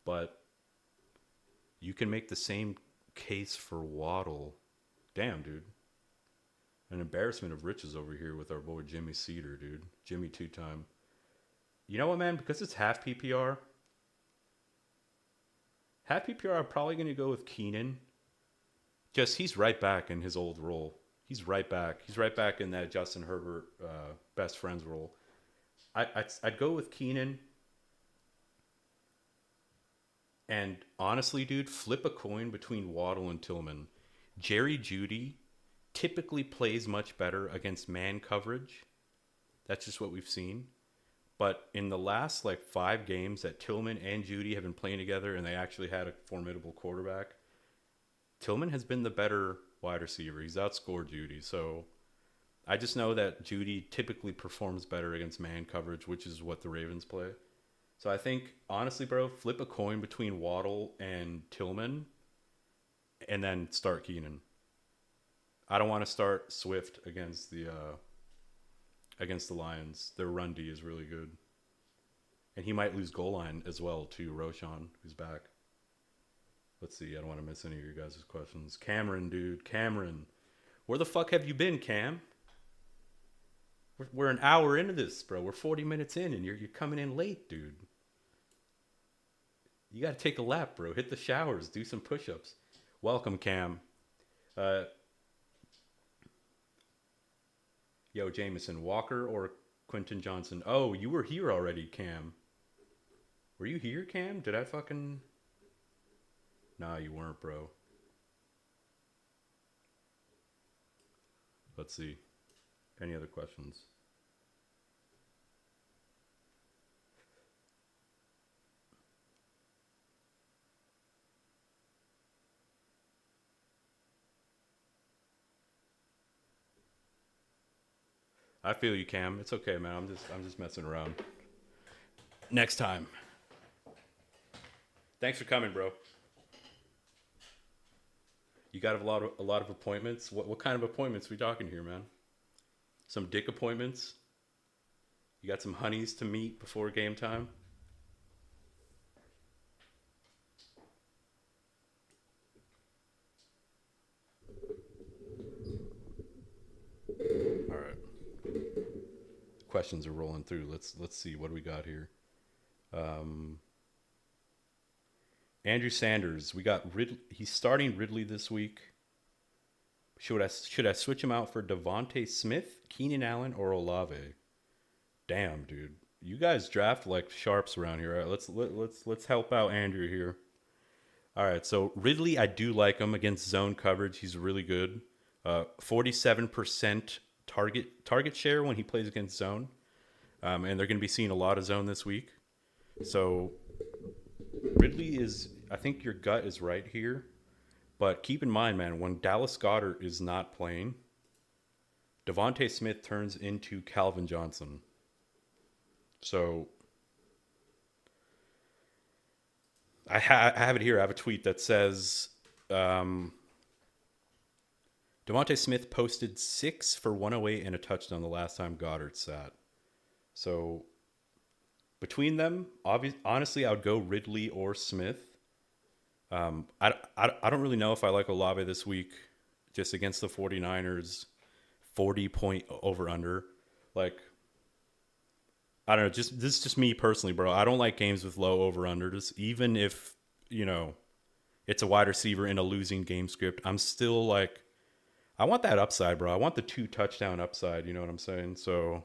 But you can make the same case for Waddle. Damn, dude. An embarrassment of riches over here with our boy Jimmy Cedar, dude. Jimmy 2-time. You know what, man? Because it's half PPR. Half PPR, I'm probably going to go with Keenan. Just, he's right back in his old role. He's right back. He's right back in that Justin Herbert best friends role. I'd go with Keenan. And honestly, dude, flip a coin between Waddle and Tillman. Jerry Jeudy typically plays much better against man coverage. That's just what we've seen. But in the last 5 games that Tillman and Jeudy have been playing together and they actually had a formidable quarterback, Tillman has been the better wide receiver. He's outscored Jeudy. So I just know that Jeudy typically performs better against man coverage, which is what the Ravens play. So I think, honestly, bro, flip a coin between Waddle and Tillman and then start Keenan. I don't want to start Swift against the Lions. Their run D is really good. And he might lose goal line as well to Roshan, who's back. Let's see. I don't want to miss any of your guys' questions. Cameron, dude. Cameron. Where the fuck have you been, Cam? We're an hour into this, bro. We're 40 minutes in, and you're coming in late, dude. You got to take a lap, bro. Hit the showers. Do some push-ups. Welcome, Cam. Yo, Jameson. Walker or Quentin Johnson? Oh, you were here already, Cam. Were you here, Cam? Did I fucking... Nah, you weren't, bro. Let's see. Any other questions? I feel you, Cam. It's okay, man. I'm just messing around. Next time. Thanks for coming, bro. You got a lot of appointments. What kind of appointments we talking here, man? Some dick appointments? You got some honeys to meet before game time? All right. Questions are rolling through. Let's see what do we got here. Andrew Sanders. We got Ridley. He's starting Ridley this week. Should I switch him out for Devontae Smith, Keenan Allen, or Olave? Damn, dude. You guys draft like sharps around here. All right, let's help out Andrew here. All right, so Ridley, I do like him against zone coverage. He's really good. 47% target share when he plays against zone, and they're going to be seeing a lot of zone this week. So Ridley is, I think your gut is right here, but keep in mind, man, when Dallas Goedert is not playing, Devontae Smith turns into Calvin Johnson. So I have it here. I have a tweet that says Devontae Smith posted 6 for 108 and a touchdown the last time Goddard sat. So between them, honestly, I would go Ridley or Smith. I don't really know if I like Olave this week just against the 49ers, 40-point over-under. Like, I don't know. This is just me personally, bro. I don't like games with low over-unders. Even if, it's a wide receiver in a losing game script, I'm still like, I want that upside, bro. I want the 2-touchdown upside. You know what I'm saying? So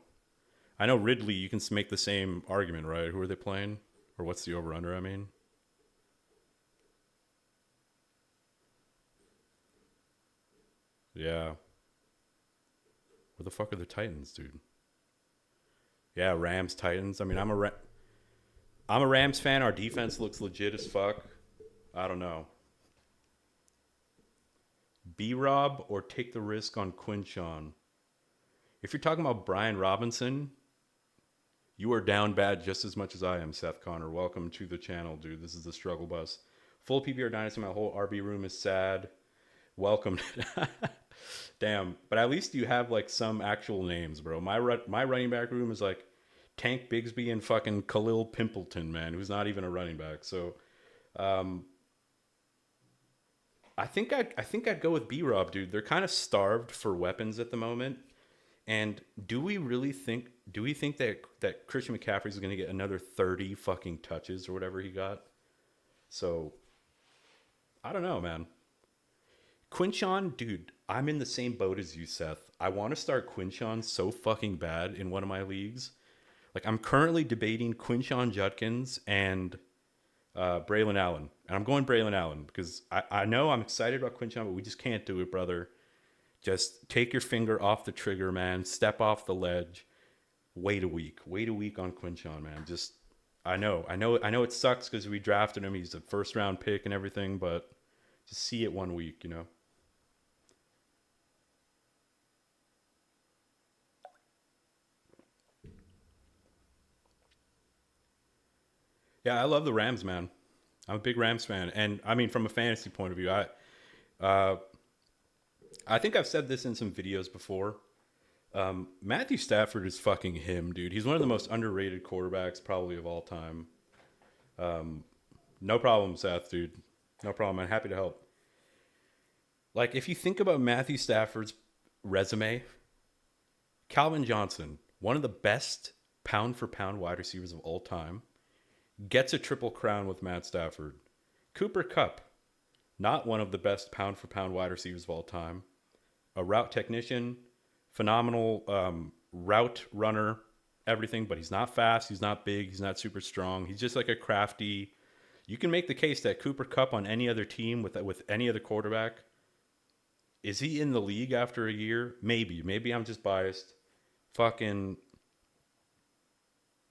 I know Ridley, you can make the same argument, right? Who are they playing? Or what's the over-under, I mean? Yeah. Where the fuck are the Titans, dude? Yeah, Rams, Titans. I mean, I'm a Rams fan. Our defense looks legit as fuck. I don't know. B-Rob or take the risk on Quinshawn? If you're talking about Brian Robinson, you are down bad just as much as I am, Seth Connor. Welcome to the channel, dude. This is the Struggle Bus. Full PPR Dynasty. My whole RB room is sad. Welcome. Damn. But at least you have like some actual names, bro. My running back room is like Tank Bigsby and fucking Khalil Pimpleton, man, who's not even a running back. So I think I'd go with B-Rob, dude. They're kind of starved for weapons at the moment. And do we think that Christian McCaffrey is going to get another 30 fucking touches or whatever he got? So I don't know, man. Quinshawn, dude, I'm in the same boat as you, Seth. I want to start Quinshawn so fucking bad in one of my leagues. Like, I'm currently debating Quinshawn Judkins and Braylon Allen. And I'm going Braylon Allen because I know I'm excited about Quinshawn, but we just can't do it, brother. Just take your finger off the trigger, man. Step off the ledge. Wait a week. Wait a week on Quinshawn, man. Just, I know it sucks because we drafted him. He's a first-round pick and everything, but just see it 1 week, Yeah, I love the Rams, man. I'm a big Rams fan, and I mean, from a fantasy point of view, I think I've said this in some videos before. Matthew Stafford is fucking him, dude. He's one of the most underrated quarterbacks probably of all time. No problem, Seth, dude. No problem. I'm happy to help. Like, if you think about Matthew Stafford's resume, Calvin Johnson, one of the best pound-for-pound wide receivers of all time, gets a triple crown with Matt Stafford. Cooper Kupp, not one of the best pound-for-pound wide receivers of all time. A route technician, phenomenal route runner, everything, but he's not fast, he's not big, he's not super strong. He's just like a crafty. You can make the case that Cooper Kupp on any other team with any other quarterback, is he in the league after a year? Maybe I'm just biased. Fucking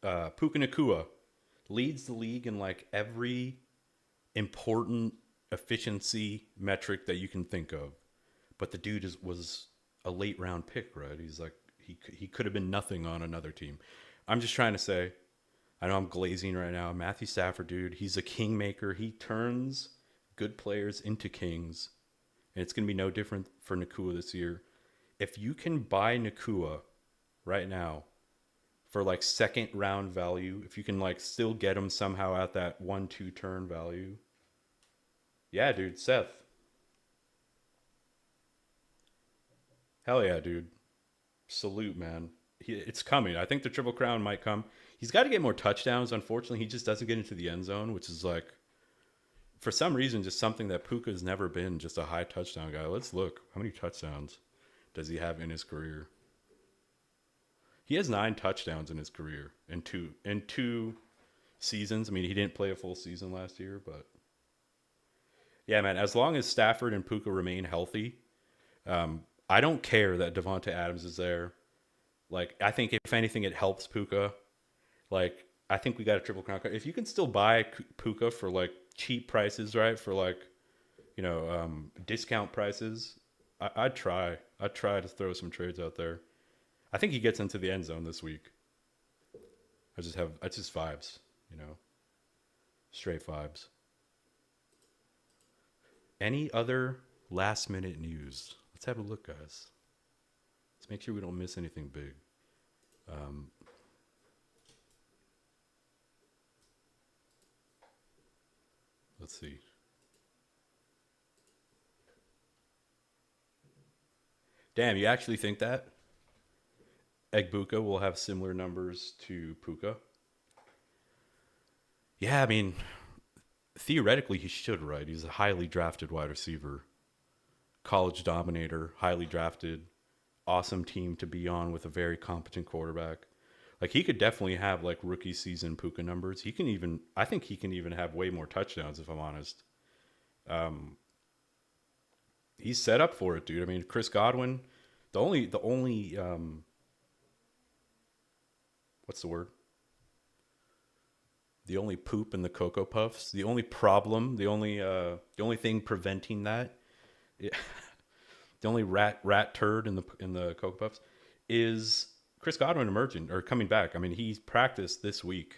Puka Nacua leads the league in like every important efficiency metric that you can think of. But the dude was a late round pick, right? He's like, he could have been nothing on another team. I'm just trying to say, I know I'm glazing right now. Matthew Stafford, dude, he's a kingmaker. He turns good players into kings. And it's going to be no different for Nacua this year. If you can buy Nacua right now for like second round value, if you can like still get him somehow at that 1-2 turn value. Yeah, dude, Seth. Hell yeah, dude. Salute, man. It's coming. I think the Triple Crown might come. He's got to get more touchdowns. Unfortunately, he just doesn't get into the end zone, which is like, for some reason, just something that Puka's never been, just a high touchdown guy. Let's look. How many touchdowns does he have in his career? He has 9 touchdowns in his career in two seasons. I mean, he didn't play a full season last year, but yeah, man. As long as Stafford and Puka remain healthy, I don't care that Devonta Adams is there. Like, I think if anything, it helps Puka. Like, I think we got a triple crown. If you can still buy Puka for like cheap prices, right? For like, discount prices, I'd try. I'd try to throw some trades out there. I think he gets into the end zone this week. It's just vibes, you know, straight vibes. Any other last minute news? Let's have a look, guys. Let's make sure we don't miss anything big. Um, let's see. Damn, you actually think that Egbuka will have similar numbers to Puka? Yeah, I mean, theoretically he should, right? He's a highly drafted wide receiver, college dominator, highly drafted, awesome team to be on with a very competent quarterback. Like, he could definitely have like rookie season Puka numbers. I think he can even have way more touchdowns if I'm honest. Um, he's set up for it, dude. I mean, Chris Godwin, the only what's the word? The only poop in the Cocoa Puffs, the only problem, the only thing preventing that, the only rat turd in the Cocoa Puffs is Chris Godwin emerging or coming back. I mean, he's practiced this week.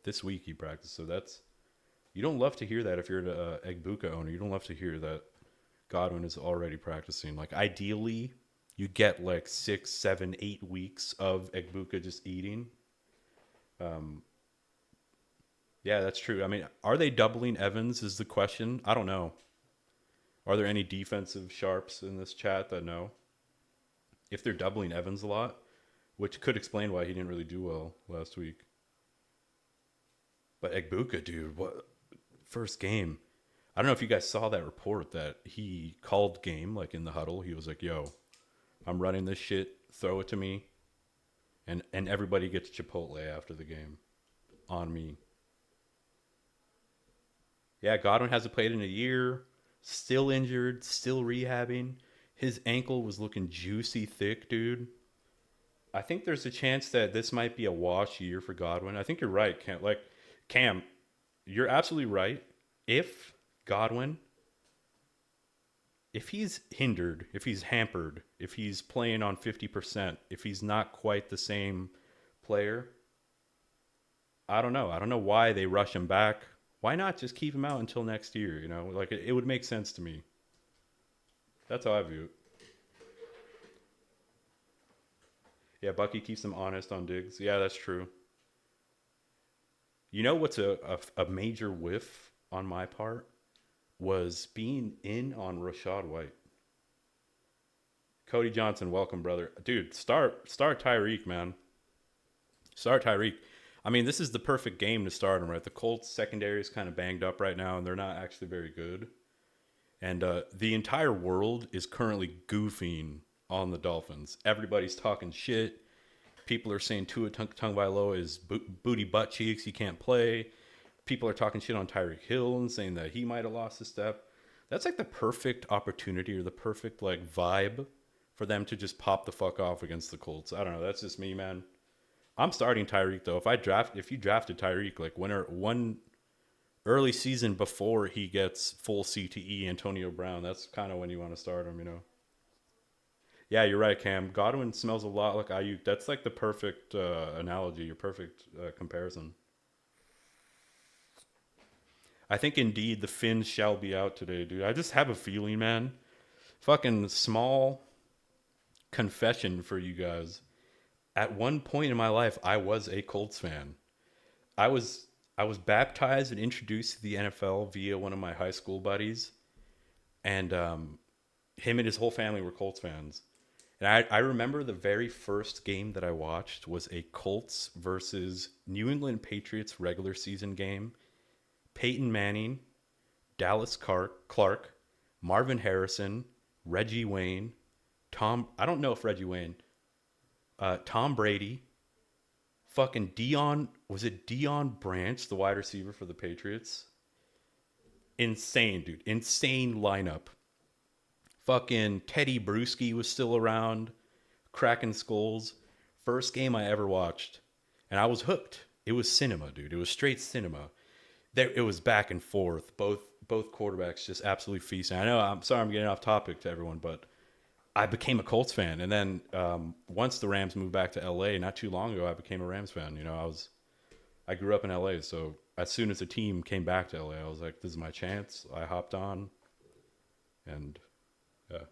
This week he practiced, so that's, you don't love to hear that if you're an Egbuka owner. You don't love to hear that Godwin is already practicing. Like, ideally, you get like 6, 7, 8 weeks of Egbuka just eating. Um, yeah, that's true. I mean, are they doubling Evans is the question. I don't know. Are there any defensive sharps in this chat that know? If they're doubling Evans a lot, which could explain why he didn't really do well last week. But Egbuka, dude, what first game? I don't know if you guys saw that report that he called game like in the huddle. He was like, "Yo, I'm running this shit. Throw it to me." And everybody gets Chipotle after the game on me. Yeah, Godwin hasn't played in a year. Still injured, still rehabbing. His ankle was looking juicy thick, dude. I think there's a chance that this might be a wash year for Godwin. I think you're right, Cam. Like, Cam, you're absolutely right. If Godwin, if he's hindered, if he's hampered, if he's playing on 50%, if he's not quite the same player, I don't know. I don't know why they rush him back. Why not just keep him out until next year? You know, like it would make sense to me. That's how I view it. Yeah, Bucky keeps them honest on Diggs. Yeah, that's true. You know what's a major whiff on my part was being in on Rashad White. Cody Johnson, welcome, brother. Dude, start Tyreek, man. Start Tyreek. I mean, this is the perfect game to start him, right? The Colts secondary is kind of banged up right now, and they're not actually very good. And the entire world is currently goofing on the Dolphins. Everybody's talking shit. People are saying Tua Tagovailoa is booty butt cheeks. He can't play. People are talking shit on Tyreek Hill and saying that he might have lost a step. That's like the perfect opportunity or the perfect like vibe for them to just pop the fuck off against the Colts. I don't know. That's just me, man. I'm starting Tyreek though. If you drafted Tyreek like one early season before he gets full CTE Antonio Brown, that's kind of when you want to start him, you know. Yeah, you're right, Cam. Godwin smells a lot like Ayuk. That's like the perfect analogy, or perfect comparison. I think indeed the Finns shall be out today, dude. I just have a feeling, man. Fucking small confession for you guys. At one point in my life, I was a Colts fan. I was I was baptized and introduced to the NFL via one of my high school buddies, and him and his whole family were Colts fans. And I remember the very first game that I watched was a Colts versus New England Patriots regular season game. Peyton Manning, Dallas Clark, Marvin Harrison, Reggie Wayne, Tom. I don't know if Reggie Wayne. Tom Brady, fucking Dion, was it Dion Branch, the wide receiver for the Patriots? Insane, dude. Insane lineup. Fucking Teddy Bruschi was still around, cracking skulls. First game I ever watched, and I was hooked. It was cinema, dude. It was straight cinema. There, it was back and forth. Both quarterbacks just absolutely feasting. I know. I'm sorry, I'm getting off topic to everyone, but I became a Colts fan, and then once the Rams moved back to LA, not too long ago, I became a Rams fan. You know, I grew up in LA, so as soon as the team came back to LA, I was like, "This is my chance." I hopped on, and yeah.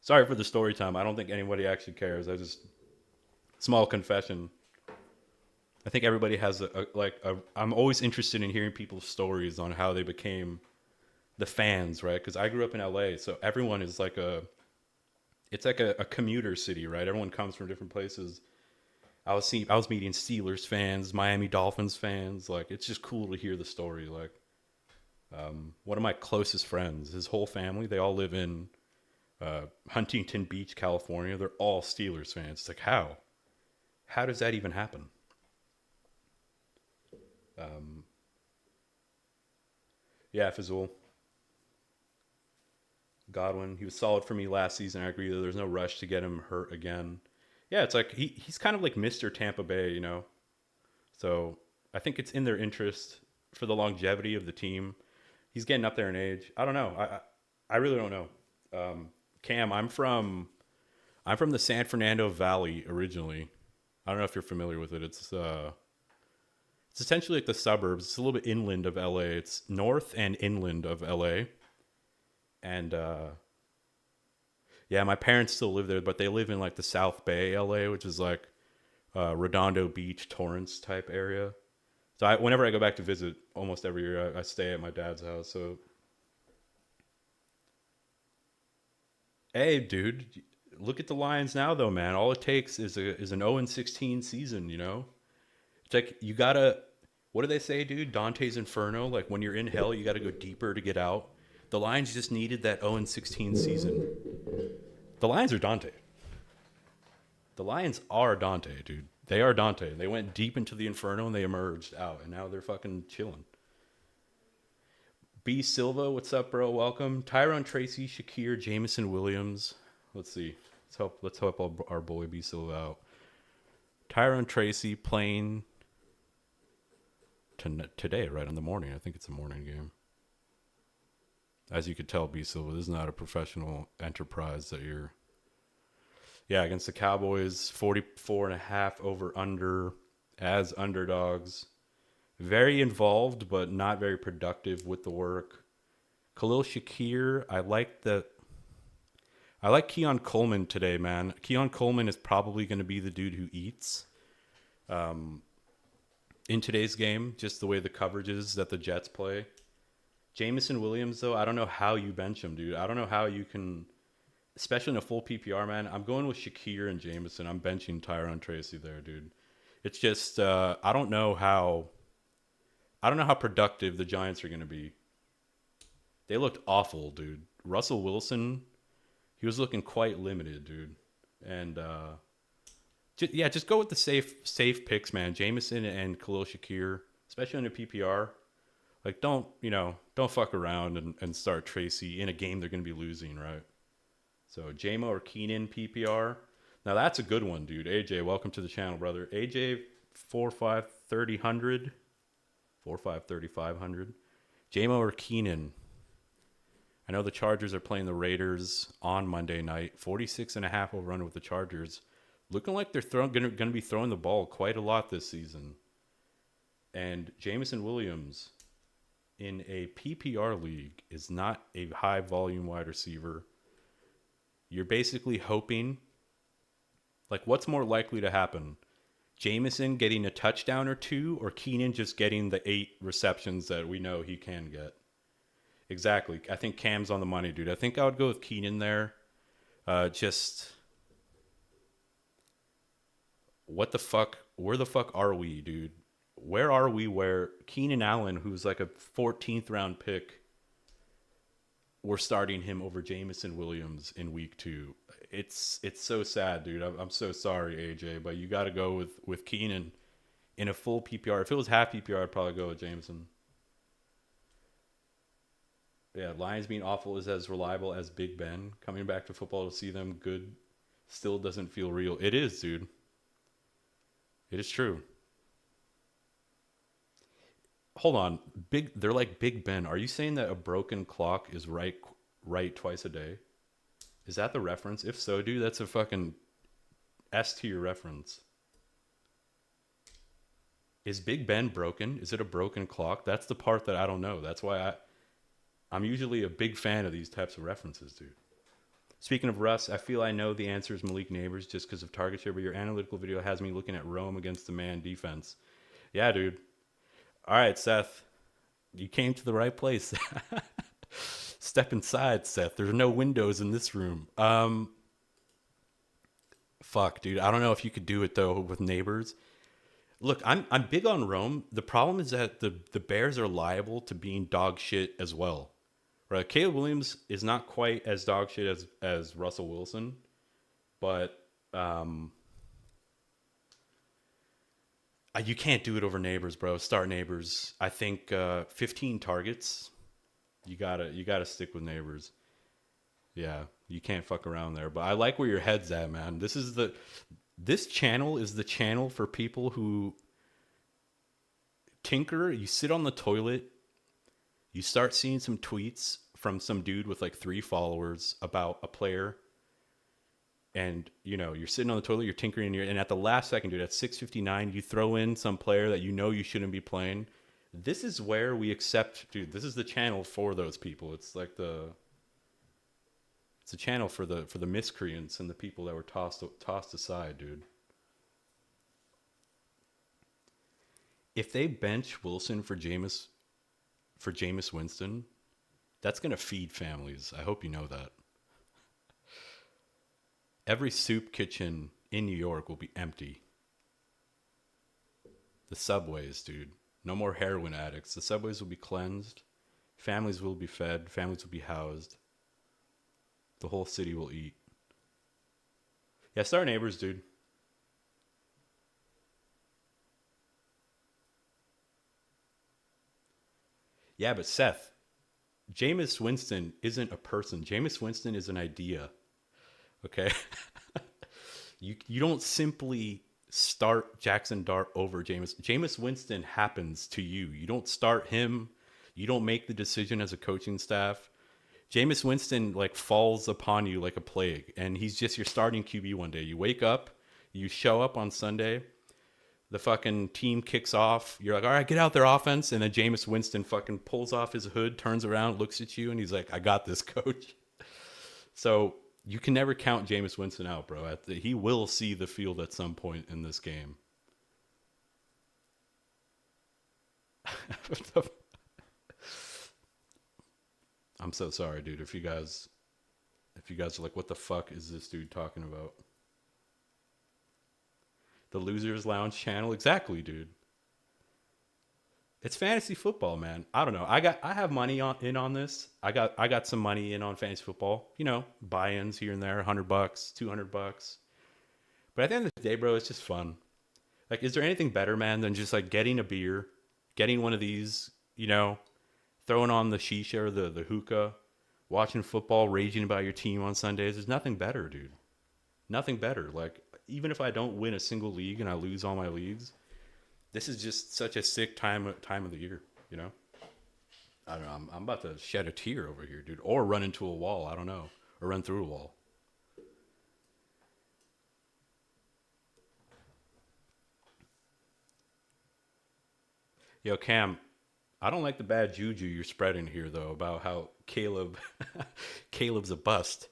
Sorry for the story time. I don't think anybody actually cares. I just small confession. I think everybody has I'm always interested in hearing people's stories on how they became the fans, right? Because I grew up in LA, so everyone is like it's like a commuter city, right? Everyone comes from different places. I was meeting Steelers fans, Miami Dolphins fans. Like, it's just cool to hear the story. Like, one of my closest friends, his whole family, they all live in Huntington Beach, California. They're all Steelers fans. It's like, how? How does that even happen? Yeah, Fizzle. Godwin, he was solid for me last season. I agree that there's no rush to get him hurt again. Yeah, it's like he's kind of like Mr. Tampa Bay, you know? So I think it's in their interest for the longevity of the team. He's getting up there in age. I don't know. I really don't know. Cam, I'm from the San Fernando Valley originally. I don't know if you're familiar with it. It's essentially like the suburbs. It's a little bit inland of LA. It's north and inland of LA. And yeah, my parents still live there, but they live in like the South Bay LA, which is like Redondo Beach, Torrance type area. So whenever I go back to visit, almost every year, I stay at my dad's house. So, hey, dude, look at the Lions now, though, man. All it takes is an 0-16 season. You know, it's like you gotta. What do they say, dude? Dante's Inferno. Like, when you're in hell, you gotta go deeper to get out. The Lions just needed that 0-16 season. The Lions are Dante. The Lions are Dante, dude. They are Dante. They went deep into the Inferno and they emerged out, and now they're fucking chilling. B Silva, what's up, bro? Welcome. Tyrone Tracy, Shakir, Jamison Williams. Let's see. Let's help our boy B Silva out. Tyrone Tracy playing today, right in the morning. I think it's a morning game. As you could tell, B Silva, this is not a professional enterprise that you're. Yeah, against the Cowboys, 44.5 over under as underdogs. Very involved, but not very productive with the work. Khalil Shakir, I like Keon Coleman today, man. Keon Coleman is probably going to be the dude who eats in today's game, just the way the coverage is that the Jets play. Jamison Williams, though, I don't know how you bench him, dude. I don't know how you can, especially in a full PPR, man. I'm going with Shakir and Jamison. I'm benching Tyrone Tracy there, dude. It's just I don't know how productive the Giants are going to be. They looked awful, dude. Russell Wilson, he was looking quite limited, dude. And just go with the safe picks, man. Jamison and Khalil Shakir, especially in a PPR. Like, don't fuck around and start Tracy in a game they're going to be losing, right? So, JMO or Keenan PPR. Now, that's a good one, dude. AJ, welcome to the channel, brother. AJ, 4.5, 3000. 4.5, 3500. JMO or Keenan. I know the Chargers are playing the Raiders on Monday night. 46.5 over under with the Chargers. Looking like they're going to be throwing the ball quite a lot this season. And Jamison Williams, in a PPR league, is not a high volume wide receiver. You're basically hoping, like, what's more likely to happen? Jamison getting a touchdown or two, or Keenan just getting the 8 receptions that we know he can get? Exactly. I think Cam's on the money, dude. I think I would go with Keenan there. What the fuck? Where the fuck are we, dude? Where are we where Keenan Allen, who's like a 14th round pick, we're starting him over Jamison Williams in week 2. It's so sad, dude. I'm so sorry, AJ, but you got to go with Keenan in a full PPR. If it was half PPR, I'd probably go with Jameson. Yeah, Lions being awful is as reliable as Big Ben. Coming back to football to see them good still doesn't feel real. It is, dude. It is true. Hold on. They're like Big Ben. Are you saying that a broken clock is right twice a day? Is that the reference? If so, dude, that's a fucking S tier reference. Is Big Ben broken? Is it a broken clock? That's the part that I don't know. That's why I'm usually a big fan of these types of references, dude. Speaking of Russ, I feel I know the answer is Malik Neighbors just because of target share, but your analytical video has me looking at Rome against the man defense. Yeah, dude. All right, Seth. You came to the right place. Step inside, Seth. There's no windows in this room. Fuck, dude. I don't know if you could do it, though, with Neighbors. Look, I'm big on Rome. The problem is that the Bears are liable to being dog shit as well. Right? Caleb Williams is not quite as dog shit as Russell Wilson, but you can't do it over Neighbors, bro. Start Neighbors. I think 15 targets. You gotta stick with Neighbors. Yeah, you can't fuck around there. But I like where your head's at, man. This channel is the channel for people who tinker. You sit on the toilet, you start seeing some tweets from some dude with like 3 followers about a player, and you're sitting on the toilet, you're tinkering, and at the last second, dude, at 6:59, you throw in some player that you shouldn't be playing. This is where we accept, dude. This is the channel for those people. It's like it's a channel for the miscreants and the people that were tossed aside, dude. If they bench Wilson for Jameis Winston, that's gonna feed families. I hope you know that. Every soup kitchen in New York will be empty. The subways, dude. No more heroin addicts. The subways will be cleansed. Families will be fed. Families will be housed. The whole city will eat. Yeah, start Neighbors, dude. Yeah, but Seth, Jameis Winston isn't a person. Jameis Winston is an idea. Okay? You don't simply start Jackson Dart over Jameis. Jameis Winston happens to you. You don't start him. You don't make the decision as a coaching staff. Jameis Winston like falls upon you like a plague, and he's just your starting QB one day. You wake up, you show up on Sunday, the fucking team kicks off. You're like, all right, get out their offense, and then Jameis Winston fucking pulls off his hood, turns around, looks at you, and he's like, I got this, coach. So you can never count Jameis Winston out, bro. He will see the field at some point in this game. I'm so sorry, dude. If you guys are like, what the fuck is this dude talking about? The Losers Lounge channel? Exactly, dude. It's fantasy football, man. I don't know. I have money in on this. I got some money in on fantasy football. Buy-ins here and there, $100, $200. But at the end of the day, bro, it's just fun. Like, is there anything better, man, than just like getting a beer, getting one of these, throwing on the shisha or the hookah, watching football, raging about your team on Sundays? There's nothing better, dude. Nothing better. Like, even if I don't win a single league and I lose all my leagues, this is just such a sick time of the year, I don't know. I'm about to shed a tear over here, dude. Or run into a wall. I don't know. Or run through a wall. Yo, Cam, I don't like the bad juju you're spreading here, though, about how Caleb's a bust.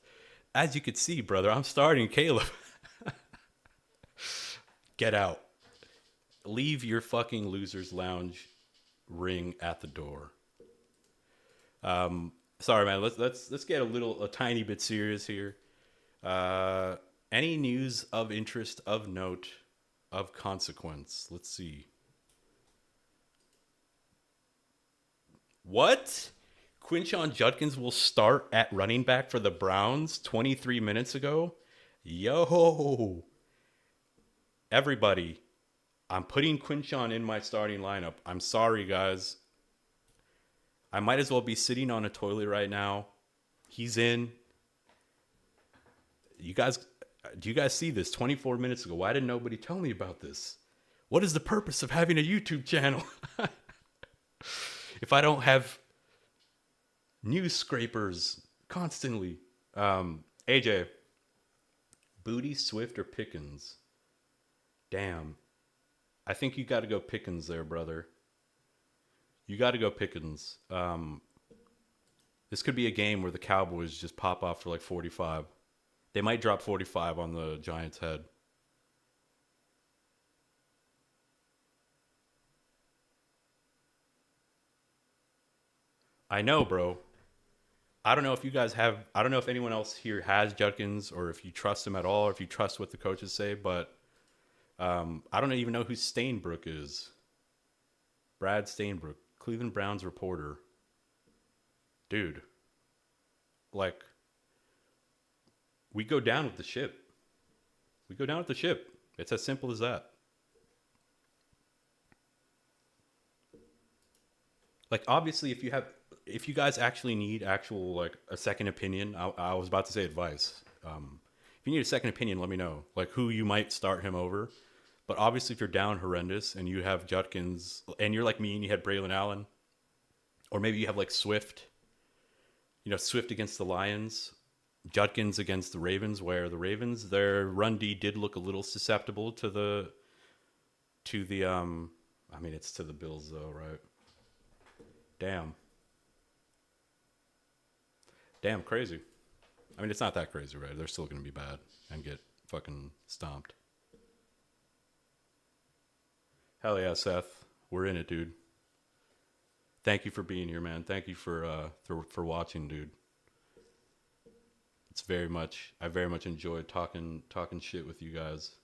As you could see, brother, I'm starting Caleb. Get out. Leave your fucking Losers Lounge ring at the door. Sorry, man. Let's get a tiny bit serious here. Any news of interest, of note, of consequence? Let's see. What? Quinshon Judkins will start at running back for the Browns 23 minutes ago. Yo, everybody, I'm putting Quinshon in my starting lineup. I'm sorry, guys. I might as well be sitting on a toilet right now. He's in. You guys, do you guys see this 24 minutes ago? Why didn't nobody tell me about this? What is the purpose of having a YouTube channel if I don't have news scrapers constantly? AJ, Booty, Swift, or Pickens? Damn. I think you got to go Pickens there, brother. You got to go Pickens. This could be a game where the Cowboys just pop off for like 45. They might drop 45 on the Giants' head. I know, bro. I don't know if you guys have. I don't know if anyone else here has Judkins or if you trust him at all or if you trust what the coaches say, but I don't even know who Stainbrook is. Brad Stainbrook, Cleveland Browns reporter. Dude, like, we go down with the ship. We go down with the ship. It's as simple as that. Like, obviously, if you guys actually need actual, like, a second opinion, I was about to say advice. If you need a second opinion, let me know, like, who you might start him over. But obviously, if you're down horrendous and you have Judkins, and you're like me and you had Braylon Allen, or maybe you have, like, Swift, Swift against the Lions, Judkins against the Ravens, where the Ravens, their run D did look a little susceptible to the I mean, it's to the Bills though, right? Damn, crazy. I mean, it's not that crazy, right? They're still going to be bad and get fucking stomped. Hell yeah, Seth, we're in it, dude. Thank you for being here, man. Thank you for watching, dude. I very much enjoyed talking shit with you guys.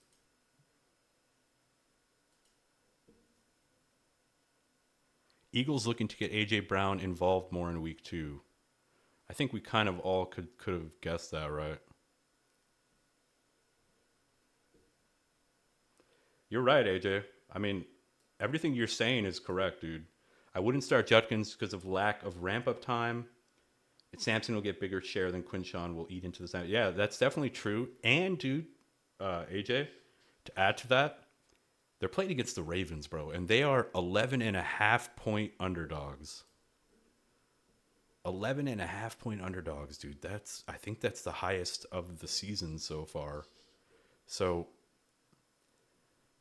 Eagles looking to get AJ Brown involved more in week 2. I think we kind of all could have guessed that, right? You're right, AJ. I mean, everything you're saying is correct, dude. I wouldn't start Judkins because of lack of ramp up time. Samson will get bigger share than Quinshon will eat into the snap. Yeah, that's definitely true. And, dude, AJ, to add to that, they're playing against the Ravens, bro, and they are 11.5-point underdogs. 11.5-point underdogs, dude. I think that's the highest of the season so far. So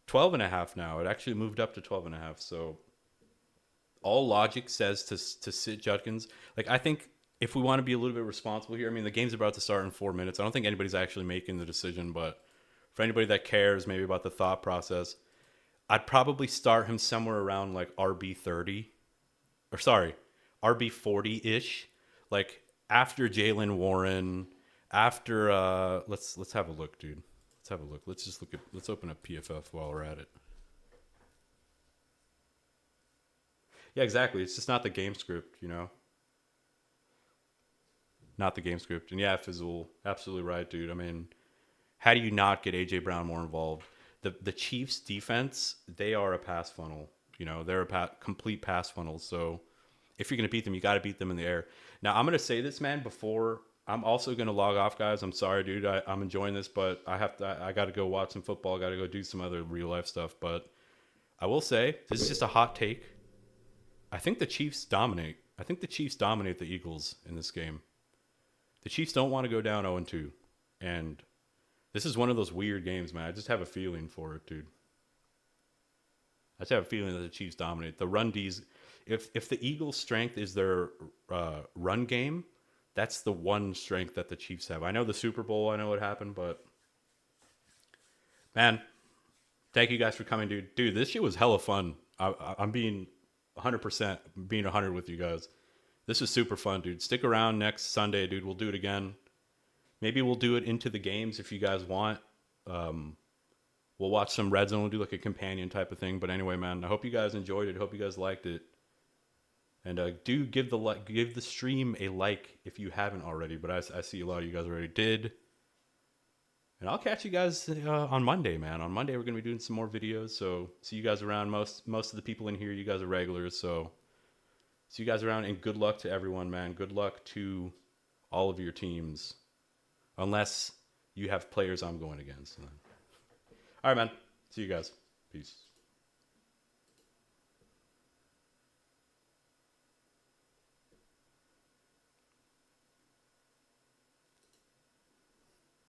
12.5 now. It actually moved up to 12.5. So all logic says to sit Judkins. Like, I think if we want to be a little bit responsible here, I mean, the game's about to start in 4 minutes. I don't think anybody's actually making the decision, but for anybody that cares maybe about the thought process, I'd probably start him somewhere around like RB30, or sorry, RB40-ish, like after Jaylen Warren, after let's have a look, dude. Let's have a look. Let's open up PFF while we're at it. Yeah, exactly. It's just not the game script, Not the game script. And yeah, Fizzle, absolutely right, dude. I mean, how do you not get AJ Brown more involved? The Chiefs defense, they are a pass funnel. They're a complete pass funnel. So if you're going to beat them, you got to beat them in the air. Now, I'm going to say this, man, before I'm also going to log off, guys. I'm sorry, dude. I'm enjoying this, but I got to go watch some football. I got to go do some other real life stuff. But I will say, this is just a hot take. I think the Chiefs dominate. I think the Chiefs dominate the Eagles in this game. The Chiefs don't want to go down 0-2. And this is one of those weird games, man. I just have a feeling for it, dude. I just have a feeling that the Chiefs dominate. The run D's, if the Eagles' strength is their run game, that's the one strength that the Chiefs have. I know the Super Bowl, I know what happened, but man, thank you guys for coming, dude. Dude, this shit was hella fun. I'm being 100%, being 100 with you guys. This was super fun, dude. Stick around next Sunday, dude. We'll do it again. Maybe we'll do it into the games if you guys want. We'll watch some Red Zone. We'll do like a companion type of thing. But anyway, man, I hope you guys enjoyed it. I hope you guys liked it. And do give the stream a like if you haven't already. But I see a lot of you guys already did. And I'll catch you guys on Monday, man. On Monday we're gonna be doing some more videos. So see you guys around. Most of the people in here, you guys are regulars. So see you guys around, and good luck to everyone, man. Good luck to all of your teams, unless you have players I'm going against. All right, man. See you guys. Peace.